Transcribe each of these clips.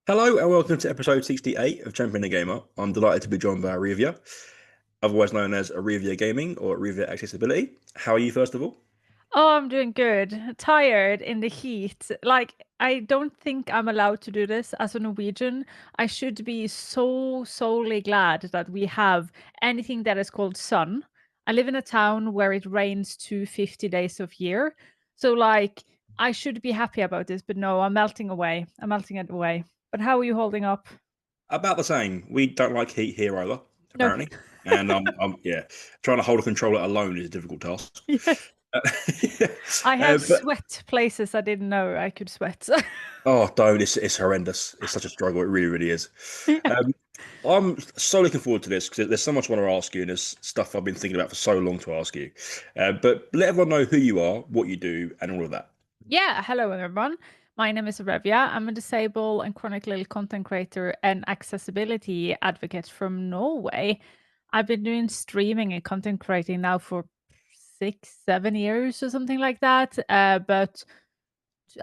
Hello and welcome to episode 68 of Champion the Gamer. I'm delighted to be joined by Arevya, otherwise known as Arevya Gaming or Arevya Accessibility. How are you, first of all? Oh, I'm doing good. Tired in the heat. Like, I don't think I'm allowed to do this as a Norwegian. I should be so solely glad that we have anything that is called sun. I live in a town where it rains 250 days of year. So, like, I should be happy about this, but no, I'm melting away. I'm melting it away. But how are you holding up? About the same. We don't like heat here either, No. apparently. And yeah, trying to hold a controller alone is a difficult task. Yes. Uh, I have but sweat places I didn't know I could sweat. don't, it's horrendous. It's such a struggle. It really, really is. Yeah. Um, I'm so looking forward to this because there's so much I want to ask you, and there's stuff I've been thinking about for so long to ask you. But let everyone know who you are, what you do, and all of that. Yeah, hello everyone. My name is Arevya. I'm a disabled and chronically ill content creator and accessibility advocate from Norway. I've been doing streaming and content creating now for 6, 7 years or something like that. But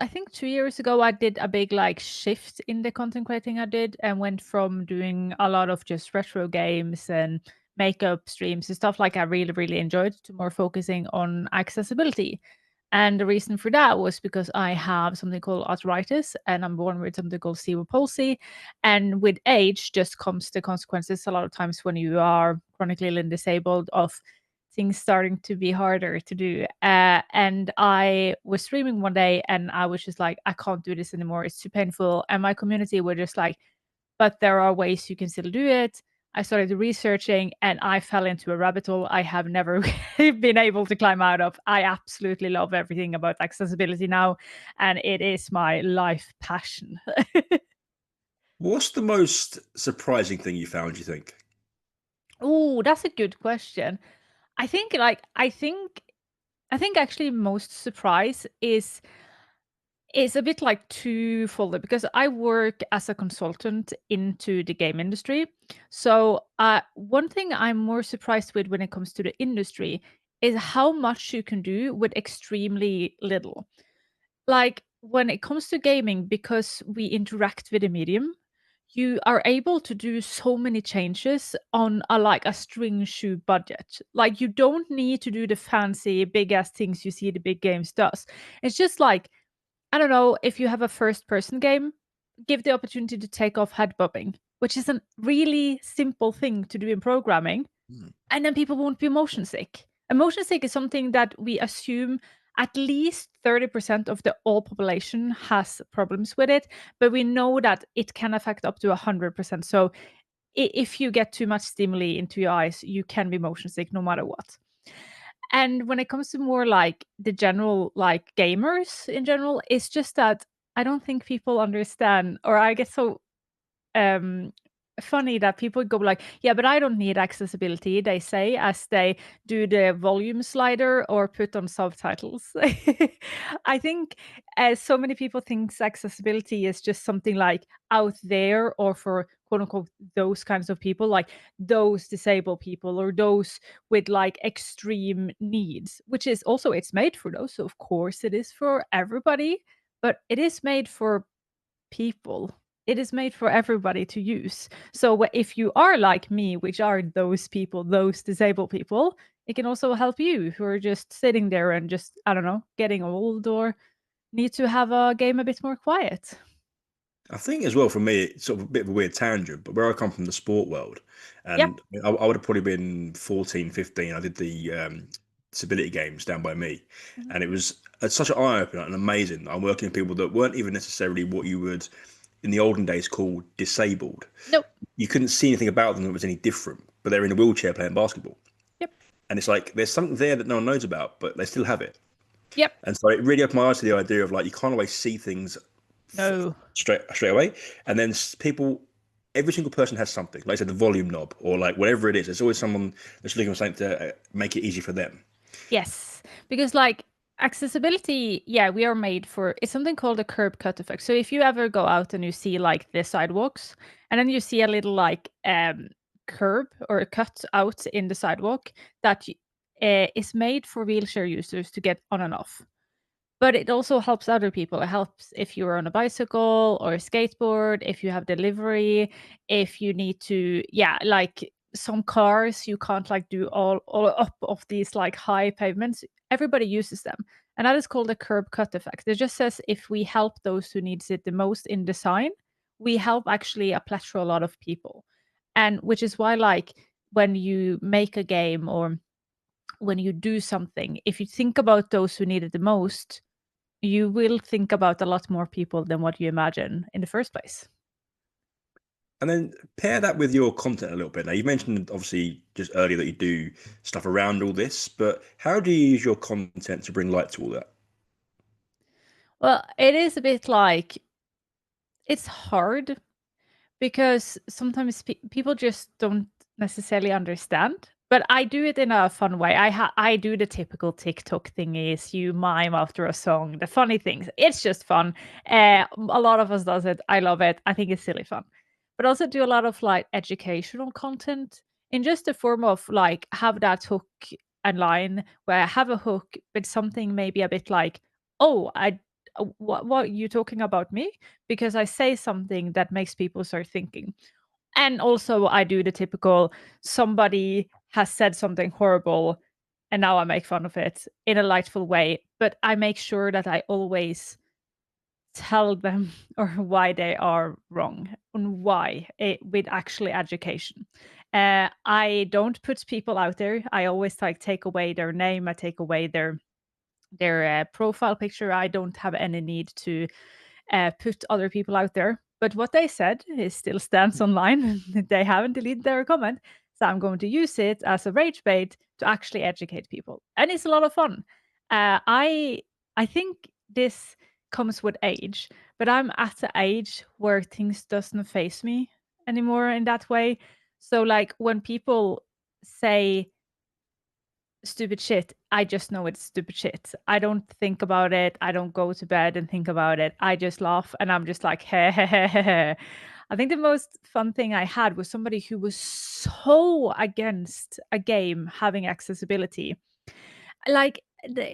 I think 2 years ago I did a big like shift in the content creating I did and went from doing a lot of just retro games and makeup streams and stuff like I really, really enjoyed to more focusing on accessibility. And the reason for that was because I have something called arthritis and I'm born with something called cerebral palsy. And with age just comes the consequences a lot of times when you are chronically ill and disabled of things starting to be harder to do. And I was streaming one day and I was just like, I can't do this anymore. It's too painful. And my community were just like, but there are ways you can still do it. I started researching and I fell into a rabbit hole I have never been able to climb out of. I absolutely love everything about accessibility now, and it is my life passion. What's the most surprising thing you found, you think? Oh, that's a good question. I think like I think actually most surprise is a bit like twofold because I work as a consultant into the game industry. So, one thing I'm more surprised with when it comes to the industry is how much you can do with extremely little. Like when it comes to gaming, because we interact with the medium, you are able to do so many changes on a like a string shoe budget. Like you don't need to do the fancy big ass things you see the big games does. It's just like I don't know, if you have a first person game, give the opportunity to take off head bobbing, which is a really simple thing to do in programming, Hmm. and then people won't be motion sick. And motion sick is something that we assume at least 30% of the all population has problems with it, but we know that it can affect up to 100%. So if you get too much stimuli into your eyes, you can be motion sick no matter what. And when it comes to more like the general like gamers in general, it's just that I don't think people understand, or I get so um funny that people go like, yeah, but I don't need accessibility, they say as they do the volume slider or put on subtitles. I think so many people think accessibility is just something like out there or for quote unquote those kinds of people, like those disabled people or those with like extreme needs, which is also it's made for those, so of course it is for everybody, but it is made for people. It is made for everybody to use. So if you are like me, which are those people, those disabled people, it can also help you who are just sitting there and just, I don't know, getting old or need to have a game a bit more quiet. I think as well for me, it's sort of a bit of a weird tangent, but where I come from the sport world, Yep. and I would have probably been 14, 15. I did the disability games down by me, Mhm. and it's such an eye opener and amazing. I'm working with people that weren't even necessarily what you would in the olden days call disabled. Nope. You couldn't see anything about them that was any different, but they're in a wheelchair playing basketball. Yep. And it's like there's something there that no one knows about, but they still have it. Yep. And so it really opened my eyes to the idea of like you can't always see things No. straight away. And then people, every single person has something. Like I said, the volume knob or like whatever it is. There's always someone that's looking for something to make it easy for them. Yes, because like accessibility, yeah, we are made for it's something called a curb cut effect. So if you ever go out and you see like the sidewalks and then you see a little like curb or a cut out in the sidewalk that is made for wheelchair users to get on and off. but it also helps other people. It helps if you're on a bicycle or a skateboard, if you have delivery, if you need to, yeah, like some cars, you can't like do all up of these like high pavements. Everybody uses them. And that is called the curb cut effect. It just says if we help those who needs it the most in design, we help actually a plethora a lot of people. And which is why like when you make a game or when you do something, if you think about those who need it the most, you will think about a lot more people than what you imagine in the first place. And then pair that with your content a little bit. Now, you mentioned obviously just earlier that you do stuff around all this, but how do you use your content to bring light to all that? Well, it is a bit like it's hard because sometimes people just don't necessarily understand. But I do it in a fun way. I do the typical TikTok thingies. You mime after a song, the funny things. It's just fun. A lot of us does it. I love it. I think it's silly fun. But also do a lot of like educational content in just the form of like have that hook and line where I have a hook, but something maybe a bit like, oh, what are you talking about me? Because I say something that makes people start thinking. And also, I do the typical somebody has said something horrible and now I make fun of it in a lightful way. But I make sure that I always tell them or why they are wrong and why with actually education. I don't put people out there. I always like take away their name. I take away their profile picture. I don't have any need to put other people out there. But what they said is still stands online. They haven't deleted their comment. So I'm going to use it as a rage bait to actually educate people. And it's a lot of fun. I think this comes with age, but I'm at the age where things doesn't face me anymore in that way. So like when people say stupid shit, I just know it's stupid shit. I don't think about it. I don't go to bed and think about it. I just laugh and I'm just like, hey, hey, hey, hey, hey. I think the most fun thing I had was somebody who was so against a game having accessibility. Like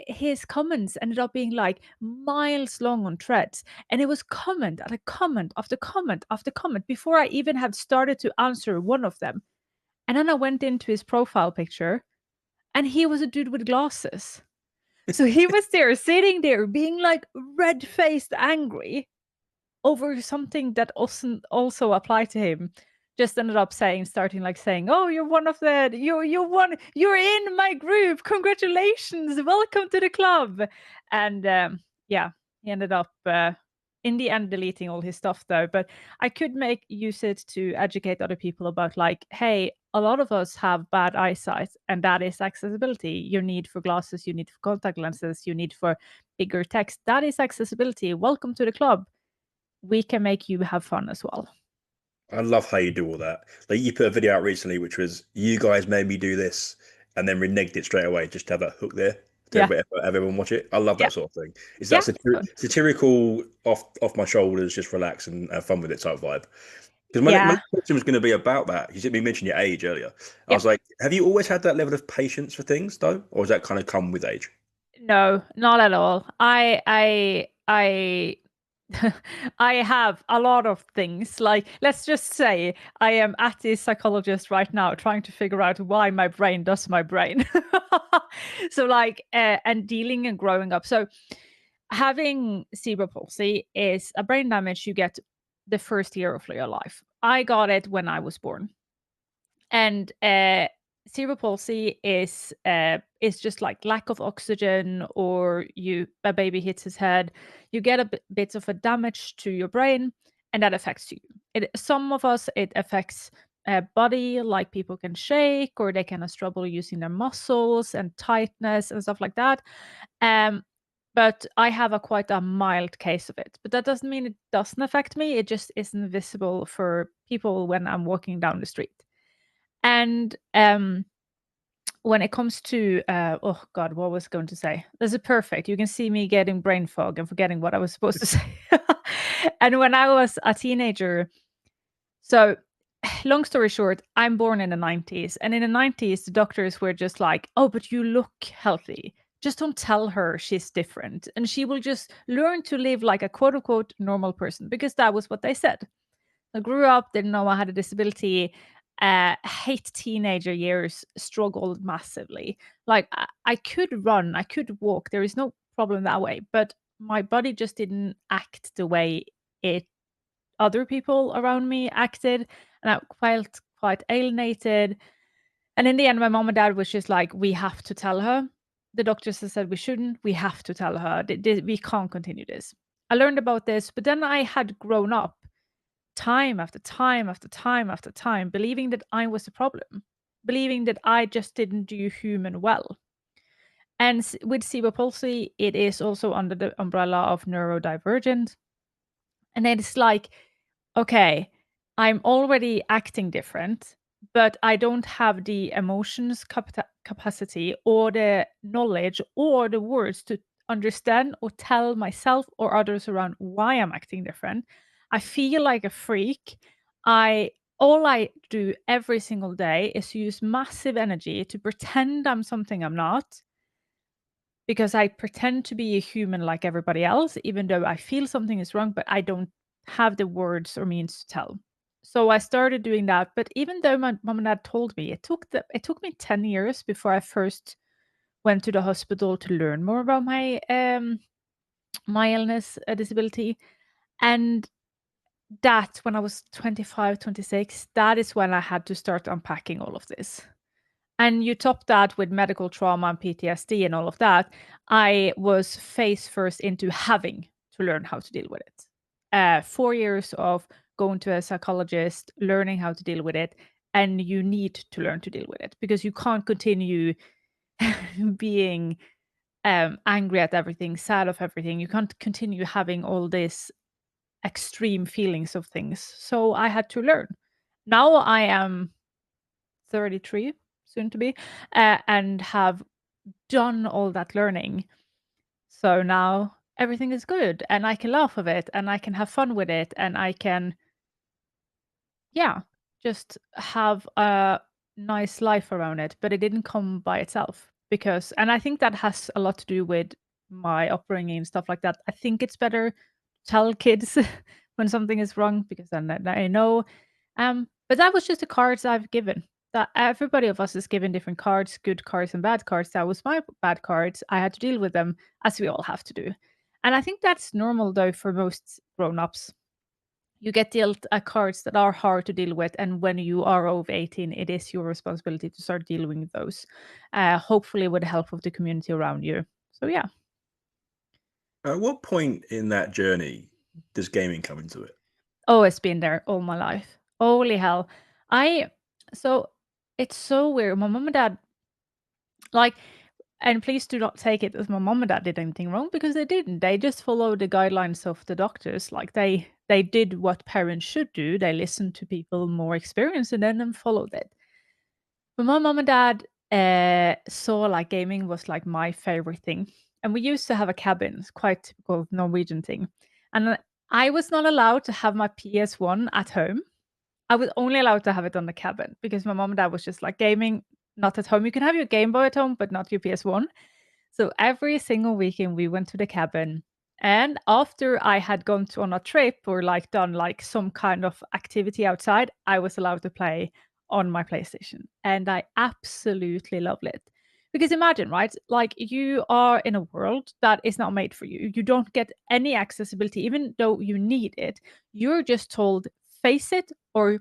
his comments ended up being like miles long on threads, and it was comment after comment after comment after comment before I even had started to answer one of them. And then I went into his profile picture and he was a dude with glasses. So he was there sitting there being like red faced angry over something that also applied to him. Just ended up starting like saying, "Oh, you're one of the you're in my group. Congratulations, welcome to the club." And yeah, he ended up in the end deleting all his stuff though. But I could make use it to educate other people about like, hey, a lot of us have bad eyesight, and that is accessibility. Your need for glasses, you need for contact lenses, you need for bigger text. That is accessibility. Welcome to the club. We can make you have fun as well. I love how you do all that. Like you put a video out recently, which was you guys made me do this, and then reneged it straight away just to have that hook there to Yeah. have everyone watch it. I love Yeah. that sort of thing. It's that Yeah. satirical, off my shoulders, just relax and have fun with it type vibe. Because my Yeah. next question was going to be about that. You mentioned your age earlier. I Yeah. was like, have you always had that level of patience for things though, or has that kind of come with age? No, not at all. I I have a lot of things. Like, let's just say I am at the psychologist right now trying to figure out why my brain does my brain. So like and dealing and growing up. So having cerebral palsy is a brain damage you get the first year of your life. I got it when I was born. And cerebral palsy is just like lack of oxygen, or a baby hits his head, you get a bit of a damage to your brain, and that affects you. Some of us it affects body, like people can shake or they can have trouble using their muscles and tightness and stuff like that. Um, but I have a quite a mild case of it. But that doesn't mean it doesn't affect me. It just isn't visible for people when I'm walking down the street. And when it comes to oh god, what was I going to say? This is perfect. You can see me getting brain fog and forgetting what I was supposed to say. And when I was a teenager, so long story short, I'm born in the 90s, and in the 90s the doctors were just like, "Oh, but you look healthy." just don't tell her she's different. And she will just learn to live like a quote unquote normal person, because that was what they said. I grew up, didn't know I had a disability, hate teenager years, struggled massively. Like I could run, I could walk, there is no problem that way, but my body just didn't act the way it other people around me acted, and I felt quite alienated. And in the end, my mom and dad was just like, "We have to tell her." The doctors have said we shouldn't. We have to tell her. We can't continue this. I learned about this, but then I had grown up time after time after time after time, believing that I was the problem, believing that I just didn't do human well. And with cerebral palsy, it is also under the umbrella of neurodivergent. And it's like, okay, I'm already acting different, but I don't have the emotions capacity or the knowledge or the words to understand or tell myself or others around why I'm acting different. I feel like a freak. I All I do every single day is use massive energy to pretend I'm something I'm not, because I pretend to be a human like everybody else, even though I feel something is wrong, but I don't have the words or means to tell. So I started doing that. But even though my mom and dad told me, it took me 10 years before I first went to the hospital to learn more about my illness, disability. And that when I was 25, 26, that is when I had to start unpacking all of this. And you top that with medical trauma and PTSD and all of that, I was face first into having to learn how to deal with it. 4 years of going to a psychologist, learning how to deal with it, and you need to learn to deal with it because you can't continue being angry at everything, sad of everything. You can't continue having all these extreme feelings of things. So I had to learn. Now I am 33, soon to be, and have done all that learning. So now everything is good and I can laugh with it and I can have fun with it and I can, yeah, just have a nice life around it. But it didn't come by itself because, and I think that has a lot to do with my upbringing and stuff like that. I think it's better to tell kids when something is wrong because then I know. But that was just the cards I've given. That everybody of us is given different cards, good cards and bad cards. That was my bad cards. I had to deal with them as we all have to do. And I think that's normal though for most grown-ups. You get dealt cards that are hard to deal with, and when you are over 18, it is your responsibility to start dealing with those, hopefully with the help of the community around you. So yeah. At what point in that journey does gaming come into it? Oh, it's been there all my life. Holy hell. I so it's so weird. My mom and dad, like, and please do not take it as my mom and dad did anything wrong because they didn't. They just followed the guidelines of the doctors. Like they did what parents should do. They listened to people more experienced and then followed it. But my mom and dad saw like gaming was like my favorite thing. And we used to have a cabin, it's quite typical Norwegian thing. And I was not allowed to have my PS1 at home. I was only allowed to have it on the cabin because my mom and dad was just like gaming, not at home. You can have your Game Boy at home, but not your PS1. So every single weekend we went to the cabin. And after I had gone on a trip or like done like some kind of activity outside, I was allowed to play on my PlayStation. And I absolutely loved it. Because imagine, right? Like you are in a world that is not made for you. You don't get any accessibility, even though you need it. You're just told face it or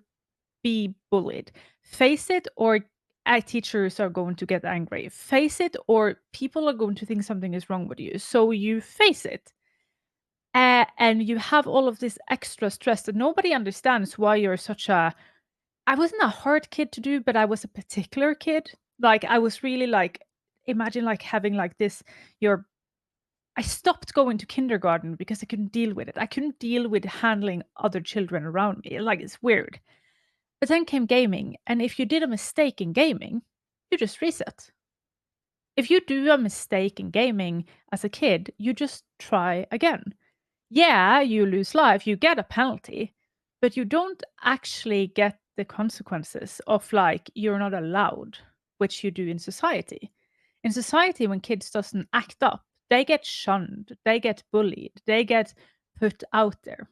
be bullied. Face it or teachers are going to get angry. Face it or people are going to think something is wrong with you. So you face it. And you have all of this extra stress that nobody understands why you're such a. I wasn't a hard kid to do, but I was a particular kid. Like I was really like, imagine like having like this, your I stopped going to kindergarten because I couldn't deal with it. I couldn't deal with handling other children around me. Like it's weird. But then came gaming, and if you did a mistake in gaming, you just reset. If you do a mistake in gaming as a kid, you just try again. Yeah, you lose life, you get a penalty, but you don't actually get the consequences of like you're not allowed, which you do in society. In society, when kids doesn't act up, they get shunned, they get bullied, they get put out there.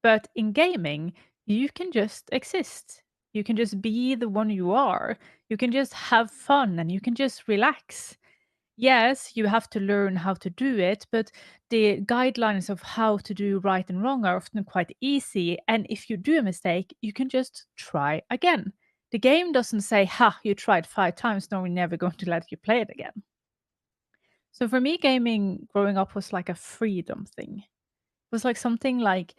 But in gaming, you can just exist. You can just be the one you are. You can just have fun and you can just relax. Yes, you have to learn how to do it, but the guidelines of how to do right and wrong are often quite easy. And if you do a mistake, you can just try again. The game doesn't say, ha, you tried 5 times, no, we're never going to let you play it again. So for me, gaming growing up was like a freedom thing. It was like something like,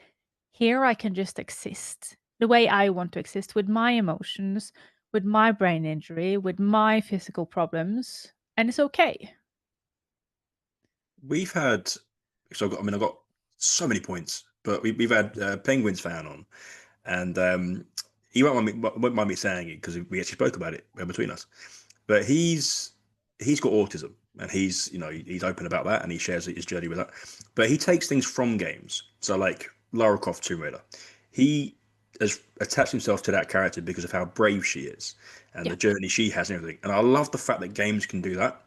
here I can just exist the way I want to exist with my emotions, with my brain injury, with my physical problems, and it's okay. We've had, so I've got so many points, but we've had Penguins fan on, and he won't mind me saying it because we actually spoke about it between us. But he's got autism, and he's open about that, and he shares his journey with that. But he takes things from games, so like Lara Croft Tomb Raider, he has attached himself to that character because of how brave she is and Yeah. the journey she has and everything. And I love the fact that games can do that.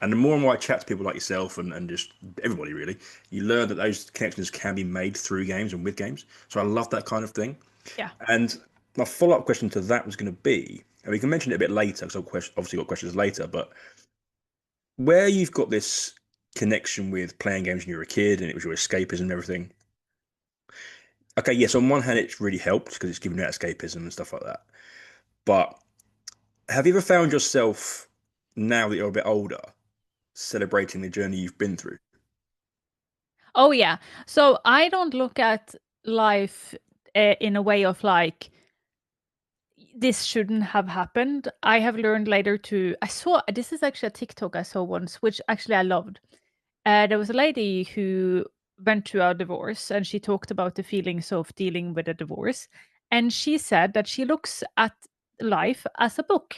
And the more and more I chat to people like yourself and just everybody really, you learn that those connections can be made through games and with games. So I love that kind of thing. Yeah. And my follow up question to that was going to be, and we can mention it a bit later because I've obviously got questions later, but where you've got this connection with playing games when you were a kid and it was your escapism and everything. Okay, yes, on one hand, it's really helped because it's given you that escapism and stuff like that. But have you ever found yourself, now that you're a bit older, celebrating the journey you've been through? Oh, yeah. So I don't look at life in a way of like, this shouldn't have happened. I have learned later to, I saw, this is actually a TikTok I saw once, which actually I loved. There was a lady who went through a divorce and she talked about the feelings of dealing with a divorce. And she said that she looks at life as a book.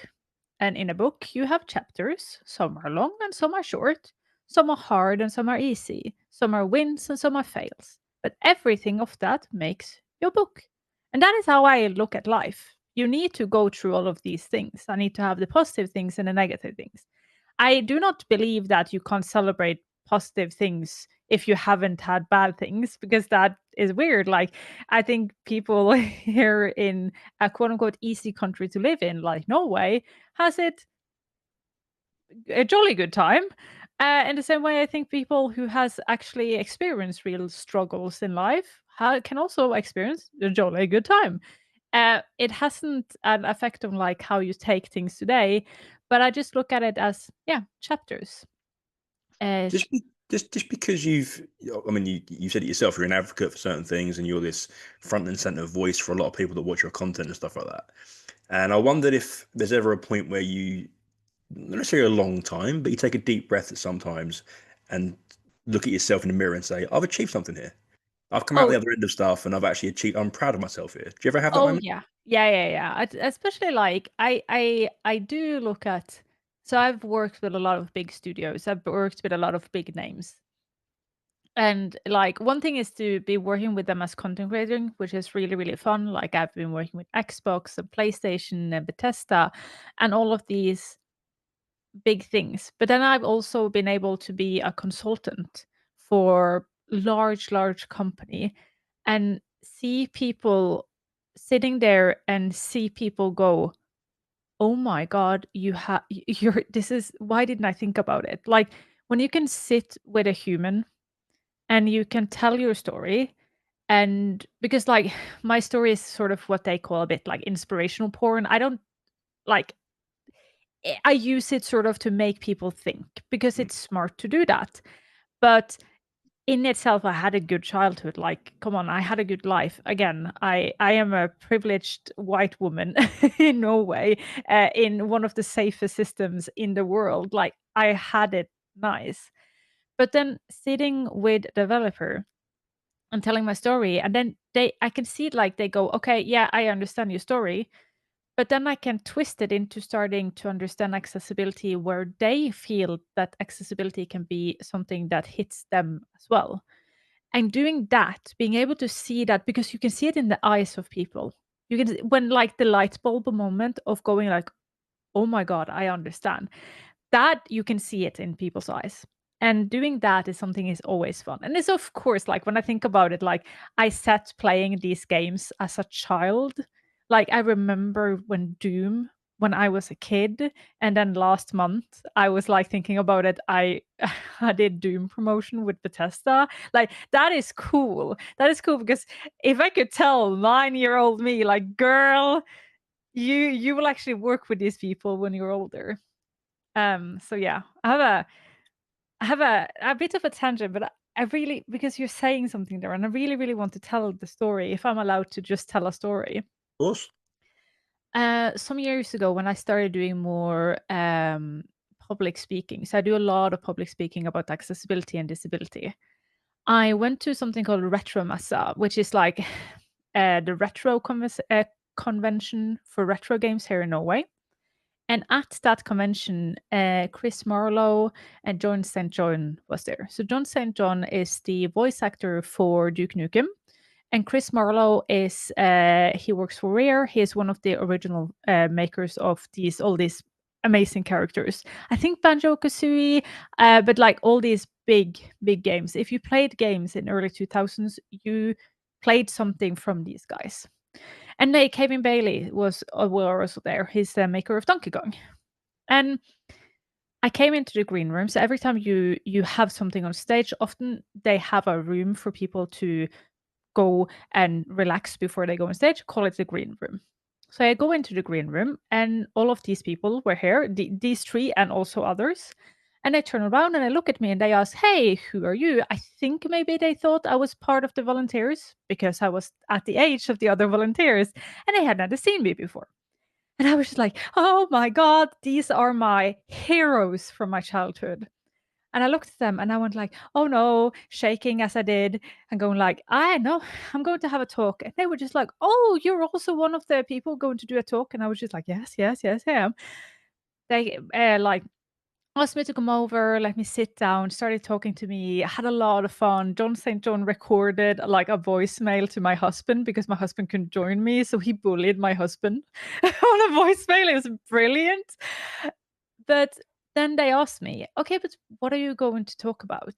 And in a book, you have chapters. Some are long and some are short. Some are hard and some are easy. Some are wins and some are fails. But everything of that makes your book. And that is how I look at life. You need to go through all of these things. I need to have the positive things and the negative things. I do not believe that you can't celebrate positive things if you haven't had bad things because that is weird. Like, I think people here in a quote unquote easy country to live in, like Norway, has it a jolly good time. In the same way, I think people who has actually experienced real struggles in life can also experience a jolly good time. It hasn't an effect on like how you take things today, but I just look at it as chapters. Uh, Just because I mean, you said it yourself, you're an advocate for certain things, and you're this front and center voice for a lot of people that watch your content and stuff like that. And I wondered if there's ever a point where you, not necessarily a long time, but you take a deep breath at sometimes and look at yourself in the mirror and say, I've achieved something here. I've come out oh, the other end of stuff and I've actually achieved, I'm proud of myself here. Do you ever have that oh moment? yeah, yeah. Especially like I do look at. So I've worked with a lot of big studios. I've worked with a lot of big names. And like one thing is to be working with them as content creator, which is really, really fun. Like I've been working with Xbox and PlayStation and Bethesda and all of these big things. But then I've also been able to be a consultant for large company and see people sitting there and see people go, oh my God, you're, this is, why didn't I think about it? Like when you can sit with a human and you can tell your story and because like my story is sort of what they call a bit like inspirational porn. I don't like I use it sort of to make people think because Mm. it's smart to do that. But in itself, I had a good childhood. Like, come on, I had a good life. Again, I am a privileged white woman in Norway, in one of the safest systems in the world. Like, I had it nice. But then sitting with a developer and telling my story, and then I can see it like they go, okay, yeah, I understand your story, but then I can twist it into starting to understand accessibility where they feel that accessibility can be something that hits them as well. And doing that, being able to see that because you can see it in the eyes of people. You can when like the light bulb moment of going like, "Oh my god, I understand." that you can see it in people's eyes. And doing that is something is always fun. And it's of course, like when I think about it, like I sat playing these games as a child. Like I remember when I was a kid, and then last month I was like thinking about it. I I did Doom promotion with Bethesda. Like that is cool. That is cool because if I could tell 9-year-old me, like, girl, you will actually work with these people when you're older. So yeah, I have a bit of a tangent, but I really, because you're saying something there, and I really, really want to tell the story, if I'm allowed to just tell a story. Of course. Some years ago, when I started doing more public speaking, so I do a lot of public speaking about accessibility and disability. I went to something called Retro Massa, which is like the convention for retro games here in Norway. And at that convention, Chris Marlowe and John St. John was there. So John St. John is the voice actor for Duke Nukem, and Chris Marlowe is he works for Rare. He is one of the original makers of all these amazing characters. I think Banjo Kazooie, but like all these big games. If you played games in early 2000s, you played something from these guys. And Kevin Bailey was also there. He's the maker of Donkey Kong. And I came into the green room. So every time you have something on stage, often they have a room for people to go and relax before they go on stage. Call it the green room. So I go into the green room, and all of these people were here, these three and also others. And they turn around and they look at me and they ask, "Hey, who are you?" I think maybe they thought I was part of the volunteers because I was at the age of the other volunteers, and they had never seen me before. And I was just like, "Oh my God, these are my heroes from my childhood." And I looked at them and I went like, "Oh no," shaking as I did and going like, "I know, I'm going to have a talk." And they were just like, "Oh, you're also one of the people going to do a talk?" And I was just like, "Yes, yes, yes, I am." They like asked me to come over, let me sit down, started talking to me. I had a lot of fun. John St. John recorded like a voicemail to my husband because my husband couldn't join me. So he bullied my husband on a voicemail. It was brilliant. But then they asked me, "Okay, but what are you going to talk about?"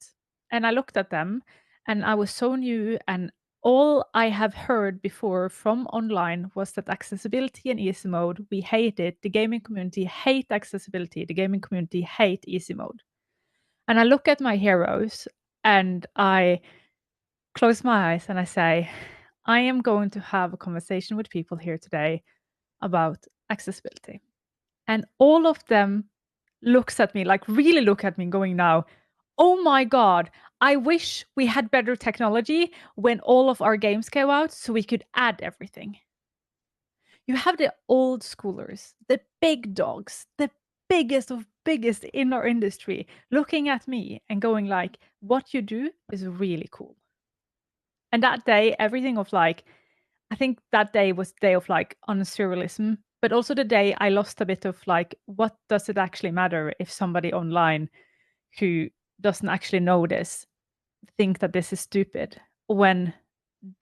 And I looked at them and I was so new, and all I have heard before from online was that accessibility and easy mode, we hate it. The gaming community hate accessibility. The gaming community hate easy mode. And I look at my heroes and I close my eyes and I say, I am going to have a conversation with people here today about accessibility. And all of them looks at me, like really look at me going now, "Oh my God, I wish we had better technology when all of our games came out so we could add everything." You have the old schoolers, the big dogs, the biggest of biggest in our industry looking at me and going like, "What you do is really cool." And that day, everything of like, I think that day was the day of like unsurrealism, but also the day I lost a bit of like, what does it actually matter if somebody online who doesn't actually know this think that this is stupid, when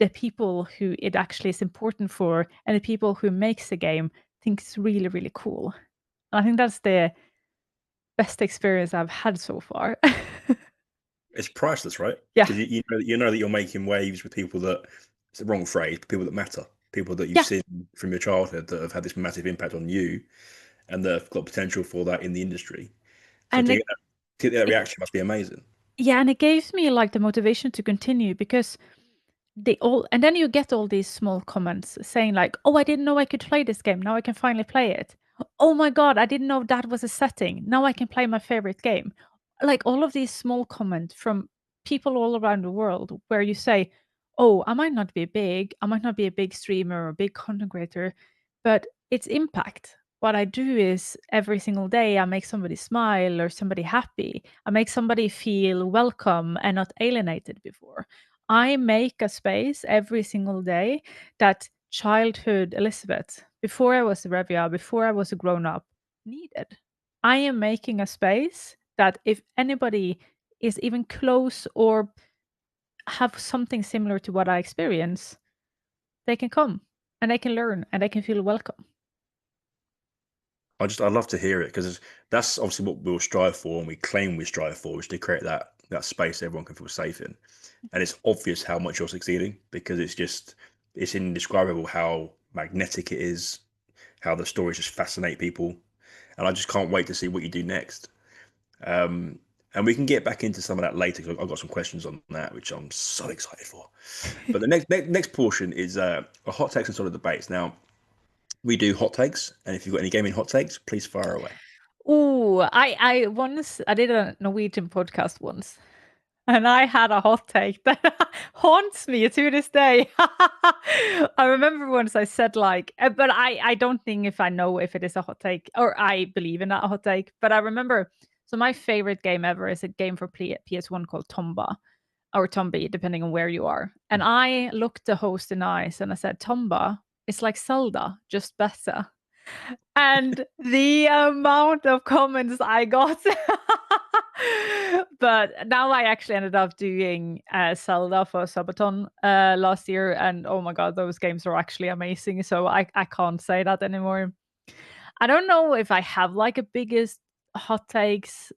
the people who it actually is important for and the people who makes the game think it's really, really cool. And I think that's the best experience I've had so far. It's priceless, right? Yeah. Because you know that you're making waves with people that, it's the wrong phrase, but people that matter, people that you've Yeah. seen from your childhood that have had this massive impact on you, and that have got potential for that in the industry. So And to get that it reaction must be amazing. yeah, and it gives me like the motivation to continue because they all, and then you get all these small comments saying like, "Oh, I didn't know I could play this game. Now I can finally play it. Oh my God, I didn't know that was a setting. Now I can play my favorite game." Like all of these small comments from people all around the world where you say, "Oh, I might not be big, I might not be a big streamer or a big content creator, but it's impact. What I do is every single day I make somebody smile or somebody happy. I make somebody feel welcome and not alienated before. I make a space every single day that childhood Elizabeth, before I was Arevya, before I was a grown up, needed. I am making a space that if anybody is even close or have something similar to what I experience, they can come and they can learn and they can feel welcome." I'd love to hear it because that's obviously what we'll strive for and we claim we strive for, is to create that space everyone can feel safe in. And it's obvious how much you're succeeding because it's indescribable how magnetic it is, how the stories just fascinate people, and I just can't wait to see what you do next. Um, and we can get back into some of that later because I've got some questions on that, which I'm so excited for. But the next portion is a hot takes and sort of debates. Now we do hot takes, and if you've got any gaming hot takes, please fire away. Ooh, I did a Norwegian podcast once, and I had a hot take that haunts me to this day. I remember once I said like, but I don't think if I know if it is a hot take or I believe in that hot take. But I remember, so my favorite game ever is a game for PS1 called Tomba or Tombi, depending on where you are. And I looked the host in the eyes and I said, Tomba is like Zelda, just better. And the amount of comments I got. But now I actually ended up doing Zelda for Sabaton last year, and oh my god, those games are actually amazing. So I can't say that anymore. I don't know if I have like a biggest hot takes.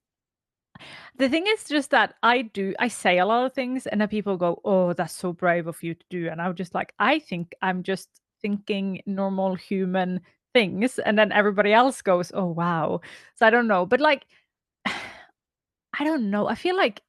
The thing is just that I say a lot of things, and then people go, "Oh, that's so brave of you to do," and I'm just like, I think I'm just thinking normal human things, and then everybody else goes, "Oh, wow." So I don't know, but like, I don't know. I feel like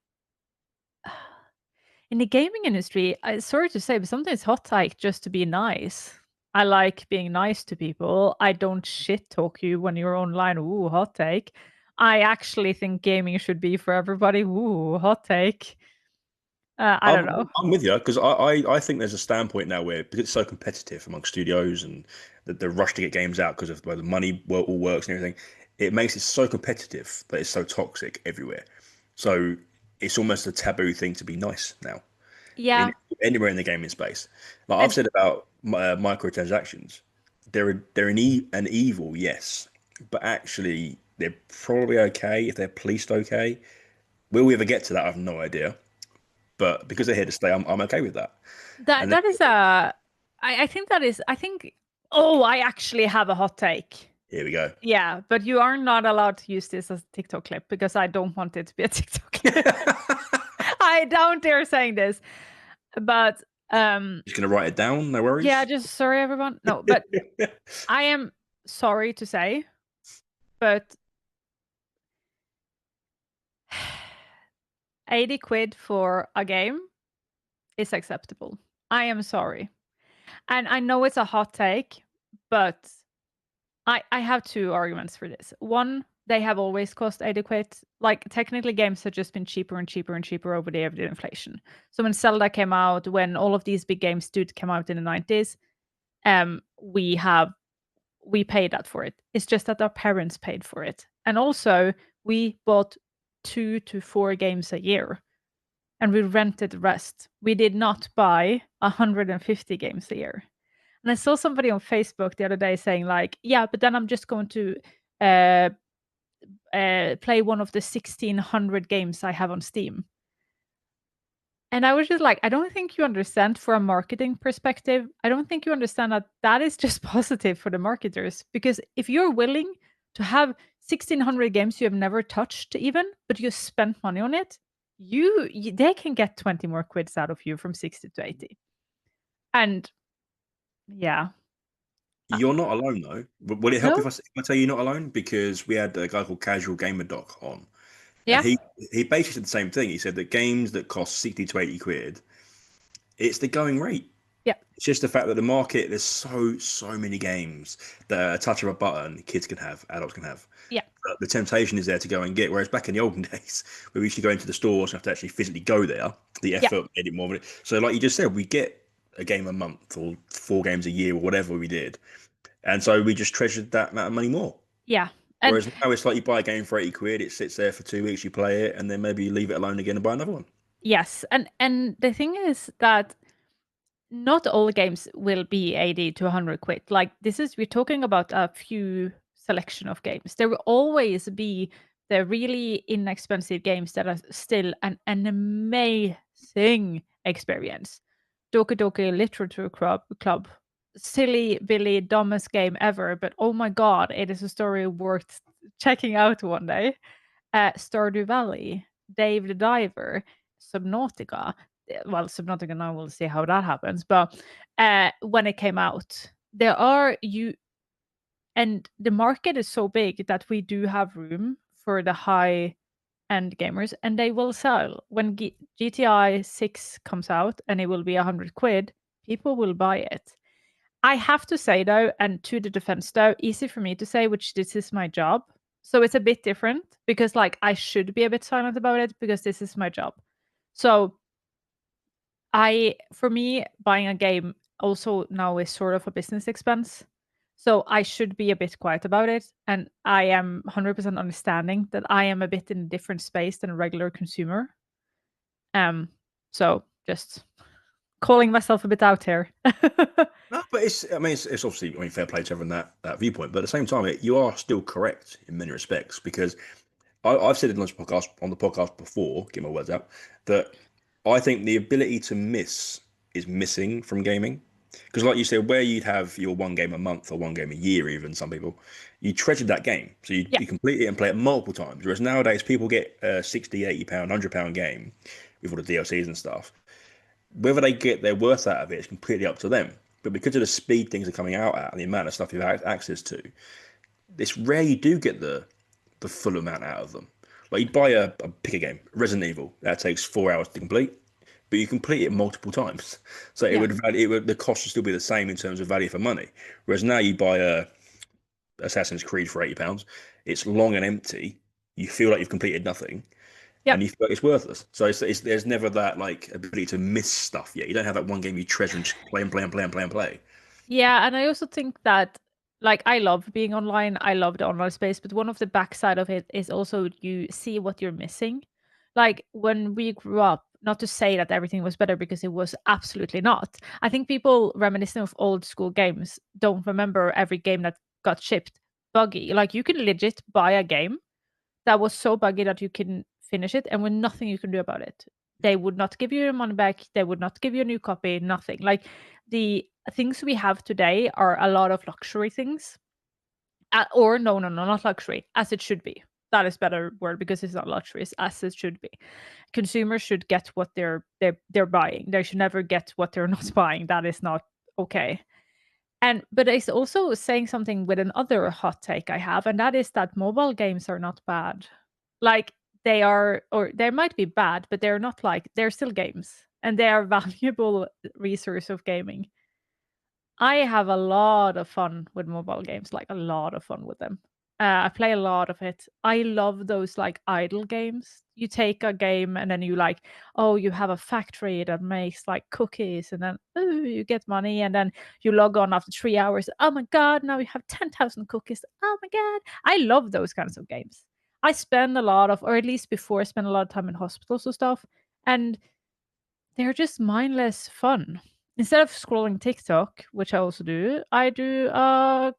in the gaming industry, sorry to say, but sometimes hot take just to be nice. I like being nice to people. I don't shit talk you when you're online. Ooh, hot take. I actually think gaming should be for everybody. Ooh, hot take. I don't I'm, know. I'm with you because I think there's a standpoint now where because it's so competitive among studios and the rush to get games out because of where the money all works and everything, it makes it so competitive that it's so toxic everywhere. So it's almost a taboo thing to be nice now in Yeah, anywhere in the gaming space. Like I've and said about microtransactions, they're an evil, yes, but actually they're probably okay if they're policed okay. Will we ever get to that? I have no idea. But because they're here to stay, I'm okay with that. that And then, that is a. I think that is. I think. Oh, I actually have a hot take. here we go. Yeah, but you are not allowed to use this as a TikTok clip because I don't want it to be a TikTok clip. I don't dare saying this. But Just gonna write it down, no yeah, worries. just sorry everyone. No, but I am sorry to say, but 80 quid for a game is acceptable. I am sorry. And I know it's a hot take, but I have two arguments for this. One, they have always cost 80 quid. Like technically games have just been cheaper and cheaper and cheaper over the everyday inflation. So when Zelda came out, when all of these big games did come out in the 90s, we paid that for it. It's just that our parents paid for it. And also we bought 2 to 4 games a year and we rented the rest. We did not buy 150 games a year. And I saw somebody on Facebook the other day saying like, yeah, but then I'm just going to uh, play one of the 1600 games I have on Steam. And I was just like, I don't think you understand for a marketing perspective. I don't think you understand that that is just positive for the marketers. Because if you're willing to have 1600 games you have never touched even, but you spent money on it, they can get 20 more quids out of you from 60 to 80. And yeah. You're not alone though. Would it help No? if I tell you you're not alone? Because we had a guy called Casual Gamer Doc on, and Yeah. he basically said the same thing. He said that games that cost 60 to 80 quid, it's the going rate. Yeah. It's just the fact that the market, there's so many games that a touch of a button kids can have, adults can have. Yeah. But the temptation is there to go and get. Whereas back in the olden days, where we used to go into the stores and have to actually physically go there, the Yeah. effort made it more of it. So, like you just said, we get a game a month or 4 games a year or whatever we did, and so we just treasured that amount of money more. Yeah. And Whereas now it's like you buy a game for 80 quid, it sits there for 2 weeks, you play it, and then maybe you leave it alone again and buy another one. yes, and the thing is that not all games will be 80 to 100 quid. Like we're talking about a few selection of games. There will always be the really inexpensive games that are still an amazing experience. Doki Doki Literature Club. silly Billy, dumbest game ever, but oh my god, it is a story worth checking out one day. Stardew Valley, Dave the Diver, Subnautica. Well, Subnautica now we'll see how that happens. But when it came out, there are you and the market is so big that we do have room for the high end gamers, and they will sell when GTI 6 comes out, and it will be 100 quid. People will buy it. I have to say though, and to the defense though, easy for me to say, which this is my job. So it's a bit different because like I should be a bit silent about it because this is my job. So for me, buying a game also now is sort of a business expense. So I should be a bit quiet about it. And I am 100% understanding that I am a bit in a different space than a regular consumer. So just calling myself a bit out here. No, but it's obviously, fair play to everyone that viewpoint. But at the same time, you are still correct in many respects because I've said it on the podcast before, get my words out, that I think the ability to miss is missing from gaming. Because, like you said, where you'd have your one game a month or one game a year, even some people, you treasured that game. So you, Yeah. you complete it and play it multiple times. Whereas nowadays, people get a 60, £80, £100 game with all the DLCs and stuff. Whether they get their worth out of it is completely up to them. But because of the speed things are coming out at and the amount of stuff you have access to, it's rare you do get the full amount out of them. Like you buy a pick a game, Resident Evil, that takes 4 hours to complete, but you complete it multiple times. So Yeah. the cost would still be the same in terms of value for money. Whereas now you buy a Assassin's Creed for £80, it's long and empty. You feel like you've completed nothing, Yeah. and you feel like it's worthless. So there's never that like ability to miss stuff yet. You don't have that one game you treasure and just play and play and play and play and play. Yeah, and I also think that like I love being online. I love the online space, but one of the backside of it is also you see what you're missing. Like when we grew up, not to say that everything was better because it was absolutely not. I think people reminiscing of old school games don't remember every game that got shipped buggy. Like you can legit buy a game that was so buggy that you can finish it and with nothing you can do about it. They would not give you your money back. They would not give you a new copy, nothing. Like the things we have today are a lot of luxury things. Or no, not luxury, as it should be. That is better word because it's not luxury, it's as it should be. Consumers should get what they're buying. They should never get what they're not buying. That is not okay. And but it's also saying something with another hot take I have, and that is that mobile games are not bad. Like they are, or they might be bad, but they're not like they're still games, and they are valuable resource of gaming. I have a lot of fun with mobile games, like a lot of fun with them. I play a lot of it. I love those like idle games. You take a game and then you like, oh, you have a factory that makes like cookies, and then oh, you get money, and then you log on after 3 hours. Oh my god, now you have 10,000 cookies. Oh my god, I love those kinds of games. I spend a lot of, or at least before, I spend a lot of time in hospitals and stuff, and they're just mindless fun. Instead of scrolling TikTok, which I also do, I do a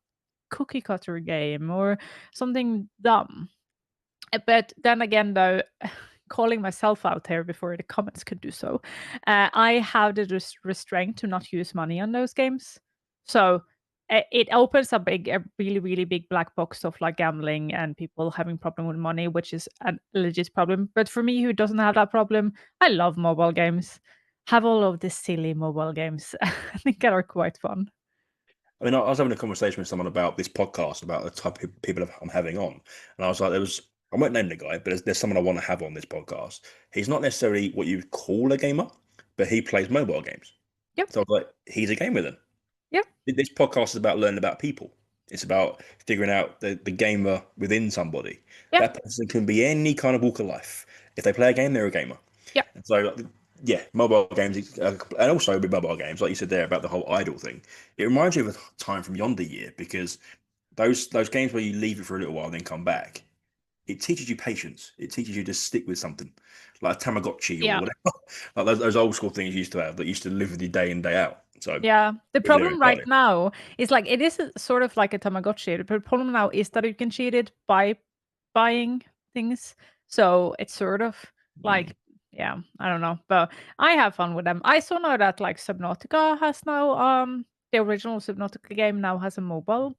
cookie cutter game or something dumb. But then again, though, calling myself out here before the comments could do so, I have the restraint to not use money on those games. So it opens up a really, really big black box of like gambling and people having problem with money, which is a legit problem. But for me, who doesn't have that problem, I love mobile games. Have all of these silly mobile games. I think that are quite fun. I was having a conversation with someone about this podcast, about the type of people I'm having on, and I was like, I won't name the guy, but there's someone I want to have on this podcast. He's not necessarily what you would call a gamer, but he plays mobile games. Yep. So I was like, he's a gamer then. Yep. This podcast is about learning about people. It's about figuring out the gamer within somebody. Yep. That person can be any kind of walk of life. If they play a game, they're a gamer. Yep. And so, yeah, mobile games, and also with mobile games, like you said there about the whole idle thing, it reminds you of a time from yonder year because those games where you leave it for a little while and then come back, it teaches you patience. It teaches you to stick with something, like a Tamagotchi or Yeah. whatever, like those old school things you used to have that used to live with you day in day out. So Yeah, the over there problem right entirely. now is like it is sort of like a Tamagotchi. The problem now is that you can cheat it by buying things. So it's sort of Mm. like, yeah, I don't know, but I have fun with them. I saw now that like Subnautica has now the original Subnautica game now has a mobile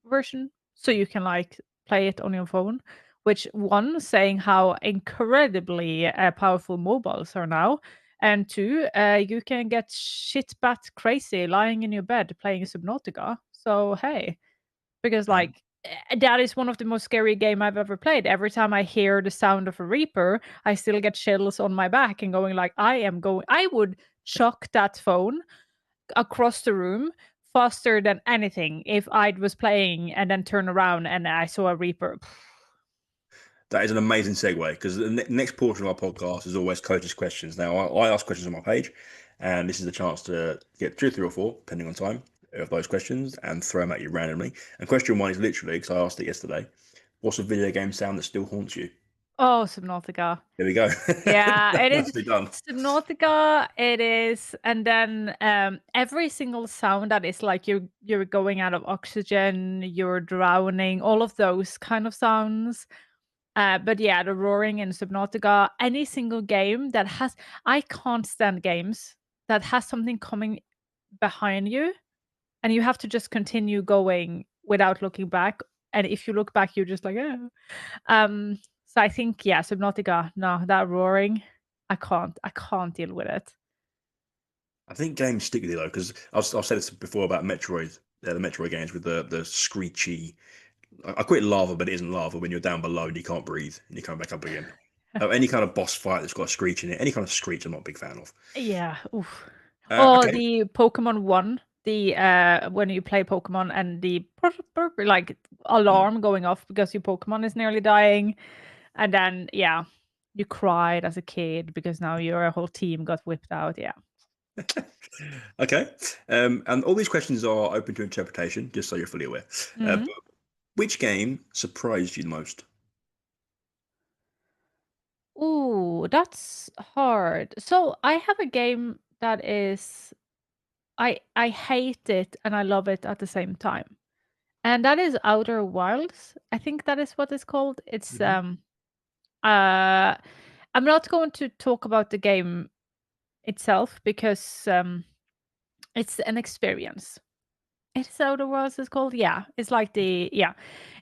version, so you can like play it on your phone. Which one, saying how incredibly powerful mobiles are now, and two, you can get shit bat crazy lying in your bed playing Subnautica. So hey, because like that is one of the most scary game I've ever played. Every time I hear the sound of a reaper, I still get chills on my back and going like I would chuck that phone across the room faster than anything if I was playing and then turn around and I saw a reaper. That is an amazing segue because the next portion of our podcast is always coaches' questions. Now, I ask questions on my page, and this is the chance to get 2, 3, or 4, depending on time, of those questions and throw them at you randomly. And question one is literally, because I asked it yesterday, what's a video game sound that still haunts you? Oh, Subnautica. There we go. Yeah, it is Nicely done. Subnautica. It is, and then every single sound that is like you're going out of oxygen, you're drowning, all of those kind of sounds. But yeah, the roaring in Subnautica, any single game that has, I can't stand games that has something coming behind you and you have to just continue going without looking back. And if you look back, you're just like, oh. So I think, yeah, Subnautica, no, that roaring, I can't deal with it. I think games stick with you though, because I've said this before about Metroid, the Metroid games with the screechy. I quit lava, but it isn't lava when you're down below and you can't breathe and you come back up again. Any kind of boss fight that's got a screech in it, any kind of screech, I'm not a big fan of. Yeah. Oof. Or Okay. the Pokemon One, the when you play Pokemon and the like alarm going off because your Pokemon is nearly dying, and then yeah, you cried as a kid because now your whole team got whipped out. Yeah. Okay. And all these questions are open to interpretation, just so you're fully aware. Mhm. But which game surprised you the most? Ooh, that's hard. So I have a game that is I hate it and I love it at the same time. And that is Outer Wilds. I think that is what it's called. It's Hmm. uh I'm not going to talk about the game itself because it's an experience. It's Outer Worlds is called. Yeah, it's like the yeah.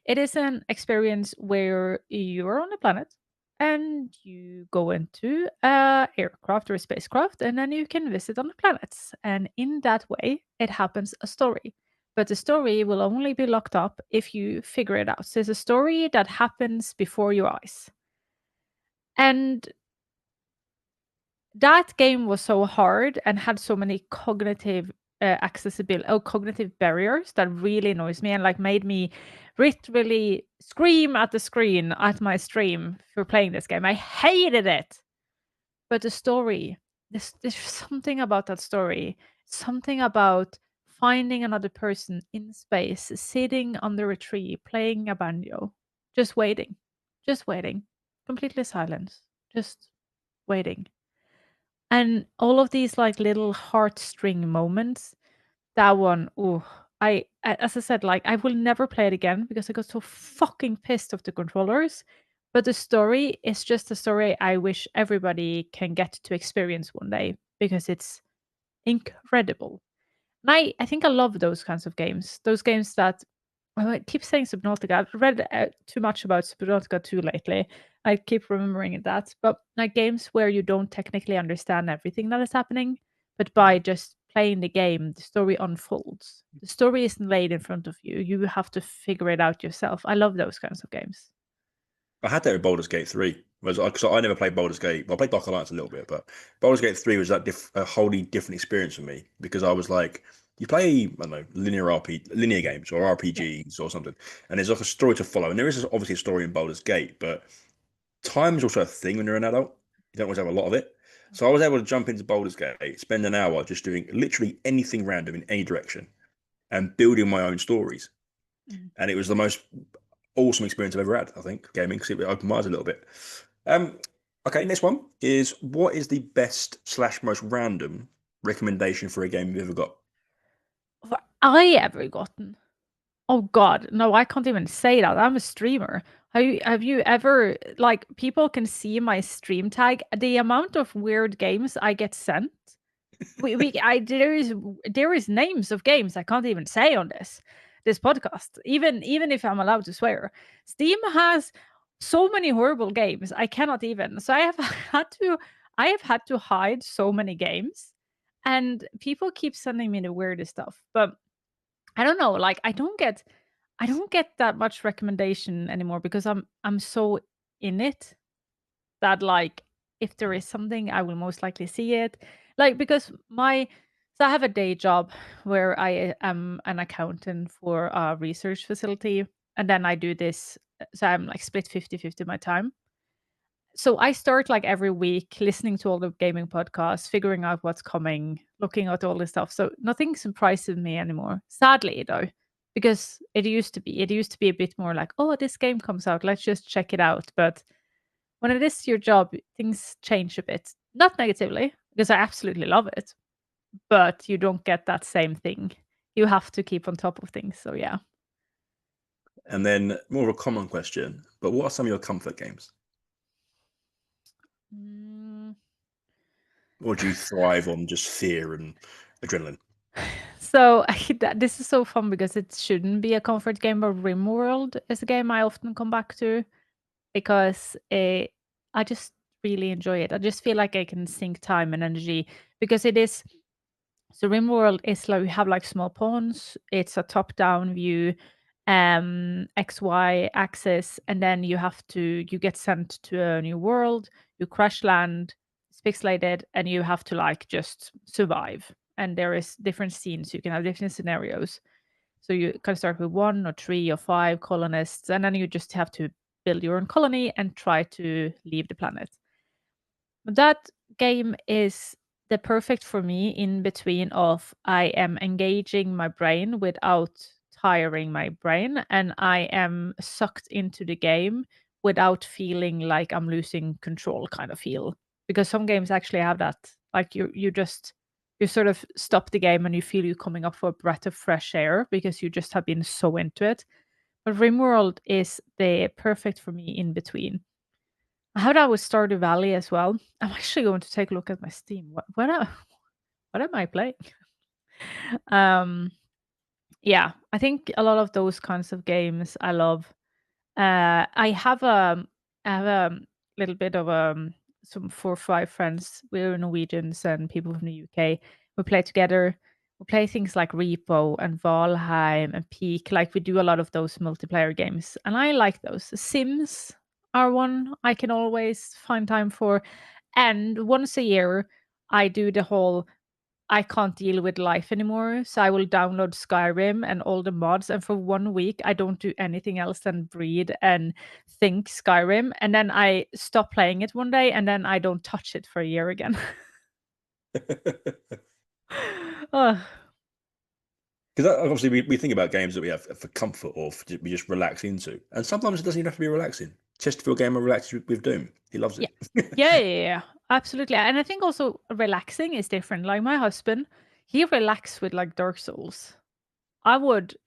It is an experience where you're on a planet and you go into a aircraft or a spacecraft and then you can visit on the planets. And in that way, it happens a story. But the story will only be locked up if you figure it out. So it's a story that happens before your eyes. And that game was so hard and had so many cognitive accessibility or cognitive barriers that really annoys me and like made me literally scream at the screen at my stream for playing this game. I hated it. But the story, there's something about that story, something about finding another person in space, sitting under a tree, playing a banjo, just waiting, completely silent, just waiting. And all of these like little heartstring moments, that one, oh, as I said, like I will never play it again because I got so fucking pissed off the controllers. But the story is just a story I wish everybody can get to experience one day because it's incredible. And I think I love those kinds of games. Those games that I keep saying Subnautica. I've read too much about Subnautica 2 lately. I keep remembering that. But like games where you don't technically understand everything that is happening, but by just playing the game, the story unfolds. The story isn't laid in front of you. You have to figure it out yourself. I love those kinds of games. I had that with Baldur's Gate 3. Because I never played Baldur's Gate. Well, I played Dark Alliance a little bit, but Baldur's Gate 3 was that a wholly different experience for me because I was like, you play, I don't know, linear games or Yeah. RPGs or something, and there's like a story to follow. And there is obviously a story in Baldur's Gate, but time is also a thing when you're an adult. You don't always have a lot of it. So I was able to jump into Baldur's Gate, spend an hour just doing literally anything random in any direction and building my own stories. Mhm. And it was the most awesome experience I've ever had, I think, gaming, because it opened my eyes a little bit. Um, okay, next one is what is the best slash most random recommendation for a game you've ever got? Have I ever gotten? Oh God, no, I can't even say that. I'm a streamer. Have you ever like people can see my stream tag? The amount of weird games I get sent. There is names of games I can't even say on this podcast, even if I'm allowed to swear. Steam has so many horrible games I cannot even. So I have had to hide so many games, and people keep sending me the weirdest stuff. But I don't know, like I don't get that much recommendation anymore because I'm so in it that, like, if there is something, I will most likely see it. Like, because so I have a day job where I am an accountant for a research facility, and then I do this. So I'm like split 50-50 my time. So I start like every week listening to all the gaming podcasts, figuring out what's coming, looking at all this stuff. So nothing surprises me anymore. Sadly, though, because it used to be a bit more like, oh, this game comes out, let's just check it out. But when it is your job, things change a bit. Not negatively, because I absolutely love it, but you don't get that same thing. You have to keep on top of things. So yeah. And then more of a common question, but what are some of your comfort games? Mm. Or do you thrive on just fear and adrenaline? So this is so fun because it shouldn't be a comfort game, but RimWorld is a game I often come back to because I just really enjoy it. I just feel like I can sink time and energy because it is. So RimWorld is like we have like small pawns. It's a top-down view, XY axis, and then you get sent to a new world. You crash land, it's pixelated, and you have to like just survive. And there is different scenes. You can have different scenarios. So you can start with 1 or 3 or 5 colonists, and then you just have to build your own colony and try to leave the planet. That game is the perfect for me in between of I am engaging my brain without tiring my brain, and I am sucked into the game without feeling like I'm losing control kind of feel. Because some games actually have that. Like you sort of stop the game and you feel you coming up for a breath of fresh air because you just have been so into it. But RimWorld is the perfect for me in between. I have that with Stardew Valley as well. I'm actually going to take a look at my Steam. What am I playing? um, yeah, I think a lot of those kinds of games I love. I have a little bit of some 4 or 5 friends. We're Norwegians and people from the UK. We play together. We play things like Repo and Valheim and Peak. Like we do a lot of those multiplayer games, and I like those. Sims are one I can always find time for, and once a year I do the whole I can't deal with life anymore. So I will download Skyrim and all the mods. And for 1 week, I don't do anything else than breathe and think Skyrim. And then I stop playing it one day and then I don't touch it for a year again. Ugh. Because obviously we think about games that we have for comfort or we just relax into. And sometimes it doesn't even have to be relaxing. Chesterfield Gamer relaxes with Doom. He loves Yeah. it. Yeah. Absolutely. And I think also relaxing is different. Like my husband, he relaxed with like Dark Souls. I would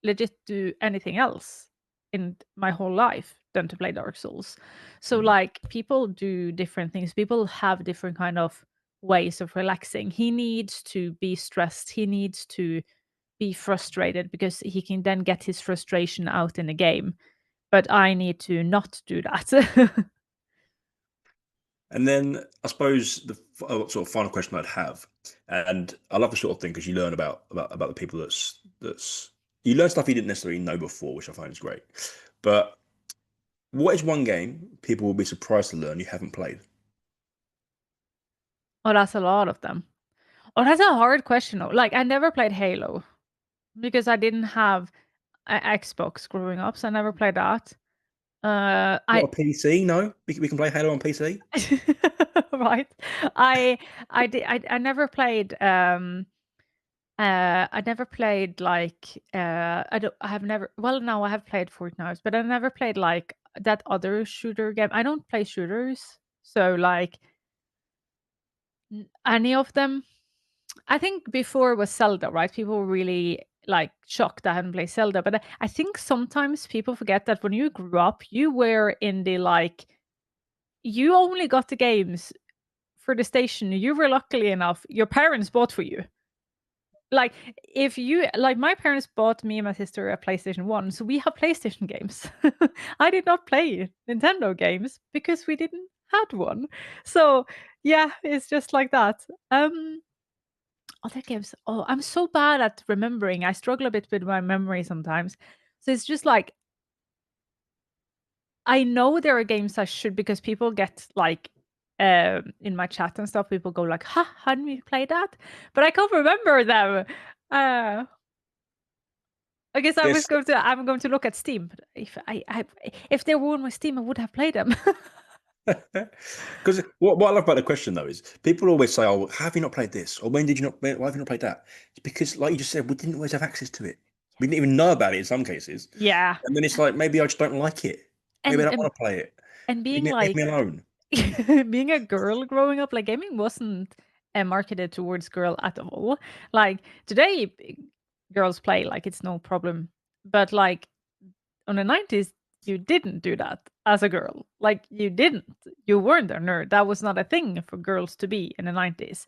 legit do anything else in my whole life than to play Dark Souls. So like people do different things. People have different kind of ways of relaxing. He needs to be stressed. He needs to be frustrated because he can then get his frustration out in the game. But I need to not do that. And then I suppose the sort of final question I'd have, and I love the sort of thing because you learn about the people that's you learn stuff you didn't necessarily know before, which I find is great. But what is one game people will be surprised to learn you haven't played? Oh, that's a lot of them. Oh, that's a hard question. Like I never played Halo because I didn't have an Xbox growing up, so I never played that. I What, a PC? No, we can play Halo on PC. right. I never played I never played like I have never well no I have played Fortnite, but I never played like that other shooter game. I don't play shooters. So like any of them. I think before was Zelda, right? People were really like shocked I hadn't played Zelda, but I think sometimes people forget that when you grew up, you were in the like you only got the games for the station, you were luckily enough, your parents bought for you. Like, if you like, my parents bought me and my sister a PlayStation 1, so we have PlayStation games. I did not play Nintendo games because we didn't had one. So yeah, it's just like that. Other games. Oh, I'm so bad at remembering. I struggle a bit with my memory sometimes. So it's just like I know there are games I should, because people get like in my chat and stuff, people go like, "Ha, how did we play that?" But I can't remember them. Uh I guess Yes. I'm going to look at Steam. But if they were on my Steam, I would have played them. Because what I love about the question though is people always say, "Oh, have you not played this?" Or "When did you not? Why have you not played that?" It's because, like you just said, we didn't always have access to it. We didn't even know about it in some cases, Yeah. and then it's like maybe I just don't like it. Maybe I And don't want to play it. and being Leave like me alone. being a girl growing up, like gaming wasn't marketed towards girl at all. Like today, girls play like it's no problem, but like on the 90s, you didn't do that as a girl. Like you didn't. You weren't a nerd. That was not a thing for girls to be in the 90s.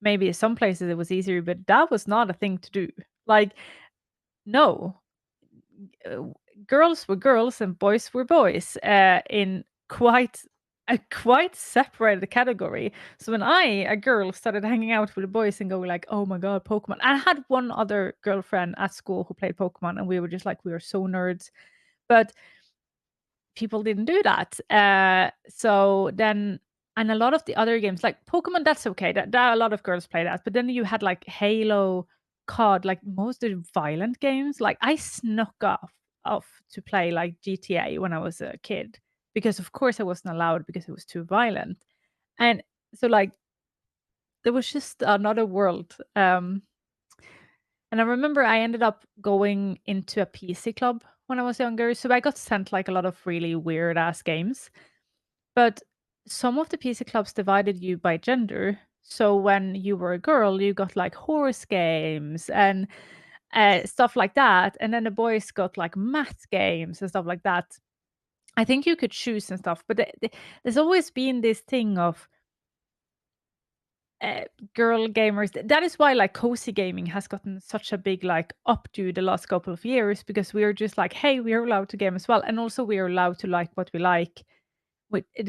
Maybe some places it was easier, but that was not a thing to do. Like no, uh, girls were girls and boys were boys in quite a quite separated category. So when I, a girl, started hanging out with the boys and going like, "Oh my god, Pokemon!" I had one other girlfriend at school who played Pokemon, and we were just like, we were so nerds. But people didn't do that. So then, and a lot of the other games like Pokemon, that's okay. That a lot of girls play that. But then you had like Halo, COD, like most of the violent games. Like I snuck off to play like GTA when I was a kid because of course I wasn't allowed because it was too violent. And so like there was just another world. And I remember I ended up going into a PC club when I was younger. So I got sent like a lot of really weird ass games. But some of the PC clubs divided you by gender. So when you were a girl, you got like horse games and stuff like that. And then the boys got like math games and stuff like that. I think you could choose and stuff. But there's always been this thing of uh, girl gamers. That is why like cozy gaming has gotten such a big like updo the last couple of years, because we are just like, hey, we are allowed to game as well, and also we are allowed to like what we like.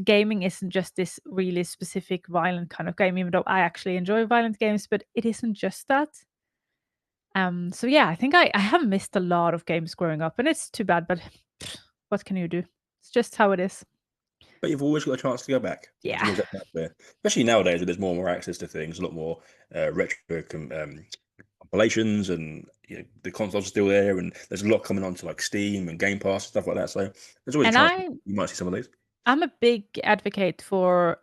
Gaming isn't just this really specific violent kind of game, even though I actually enjoy violent games, but it isn't just that. So yeah, I think I have missed a lot of games growing up, and it's too bad, but what can you do? It's just how it is. But you've always got a chance to go back. There's Yeah. always that chance there, especially nowadays where there's more and more access to things, a lot more retro compilations, and the consoles are still there, and there's a lot coming onto like Steam and Game Pass stuff like that. So there's always a And chance you might see some of these. I'm a big advocate for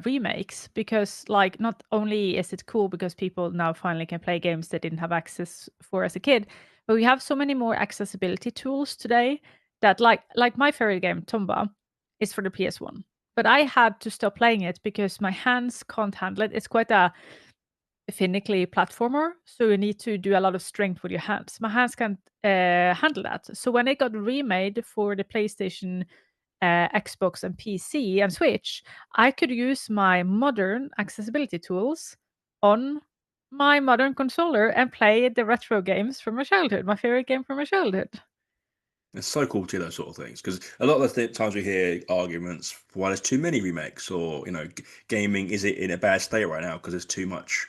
remakes, because like not only is it cool because people now finally can play games they didn't have access for as a kid, but we have so many more accessibility tools today that like my favorite game, Tomba, is for the PS1. But I had to stop playing it because my hands can't handle it. It's quite a finicky platformer, so you need to do a lot of strength with your hands. My hands can't handle that. So when it got remade for the PlayStation, Xbox, and PC and Switch, I could use my modern accessibility tools on my modern controller and play the retro games from my childhood, my favorite game from my childhood. It's so cool to hear those sort of things, because a lot of the times we hear arguments why there's too many remakes, or gaming is it in a bad state right now because there's too much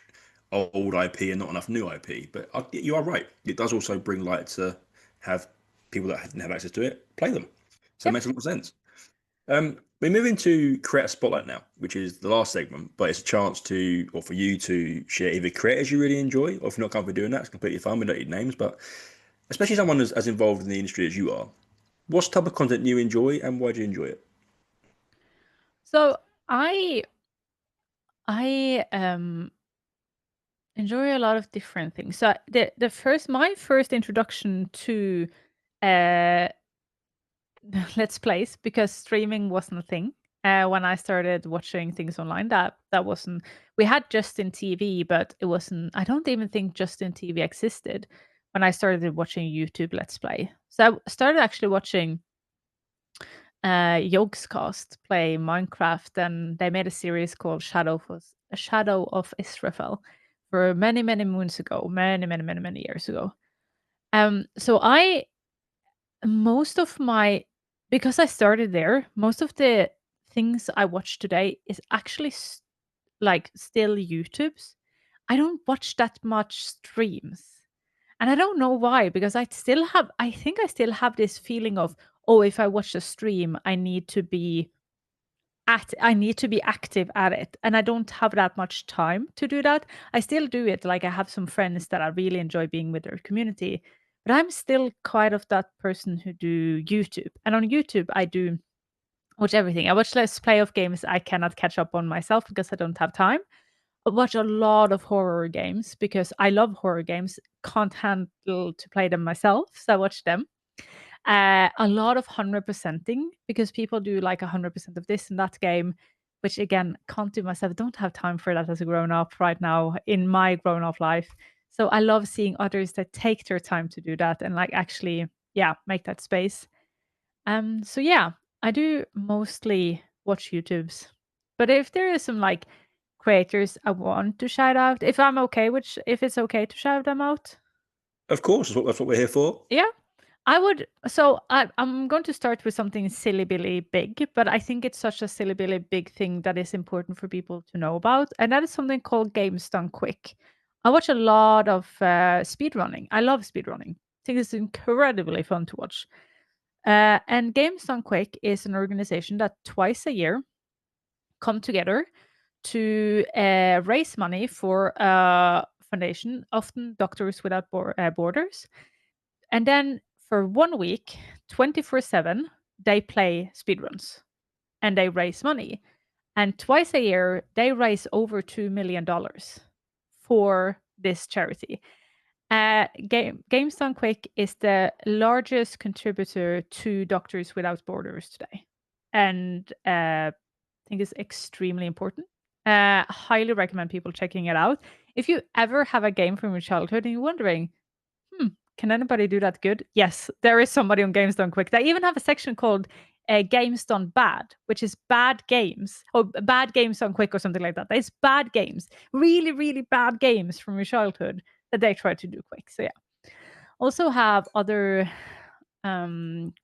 old IP and not enough new IP. But you are right. It does also bring light to have people that didn't have access to it play them. So it Yep. makes a lot of sense. We're moving to Creator Spotlight now, which is the last segment, but it's a chance to, or for you to share either creators you really enjoy, or if you're not comfortable doing that, it's completely fine. We don't need names, but especially someone as involved in the industry as you are, what type of content do you enjoy, and why do you enjoy it? So I enjoy a lot of different things. So my first introduction to uh let's plays, because streaming wasn't a thing. When I started watching things online, that wasn't. We had Justin TV, but it wasn't. I don't even think Justin TV existed when I started watching YouTube Let's Play. So I started actually watching Yogscast play Minecraft, and they made a series called Shadow of Israfel for many, many moons ago, many, many, many, many years ago. So most of my because I started there, most of the things I watch today is actually like still YouTube's. I don't watch that much streams. And I don't know why, because I think I still have this feeling of, oh, if I watch a stream, I need to be active at it. And I don't have that much time to do that. I still do it. Like I have some friends that I really enjoy being with their community, but I'm still quite of that person who do YouTube. And on YouTube, I do watch everything. I watch Let's Play of games I cannot catch up on myself because I don't have time. I watch a lot of horror games because I love horror games, can't handle to play them myself, so I watch them. A lot of 100%ing because people do like 100% of this and that game, which again, can't do myself. Don't have time for that as a grown up right now in my grown up life. So I love seeing others that take their time to do that and like actually, yeah, make that space. So yeah, I do mostly watch YouTubes. But if there is some like creators I want to shout out, if it's okay to shout them out, Of course, that's what we're here for. yeah, I would. So I'm going to start with something silly billy big, but I think it's such a silly billy big thing that is important for people to know about, and that is something called games done quick. I watch a lot of speed running. I love speed running. I think it's incredibly fun to watch. And Games Done Quick is an organization that twice a year come together to raise money for a foundation, often Doctors Without Borders. And then for 1 week, 24/7, they play speedruns and they raise money. And twice a year, they raise over $2 million for this charity. Games Done Quick is the largest contributor to Doctors Without Borders today, and I think it's extremely important. Highly recommend people checking it out. If you ever have a game from your childhood and you're wondering, can anybody do that good? Yes, there is somebody on Games Done Quick. They even have a section called Games Done Bad, which is bad games or bad games done quick or something like that. It's bad games, really, really bad games from your childhood that they try to do quick. So yeah. Also have other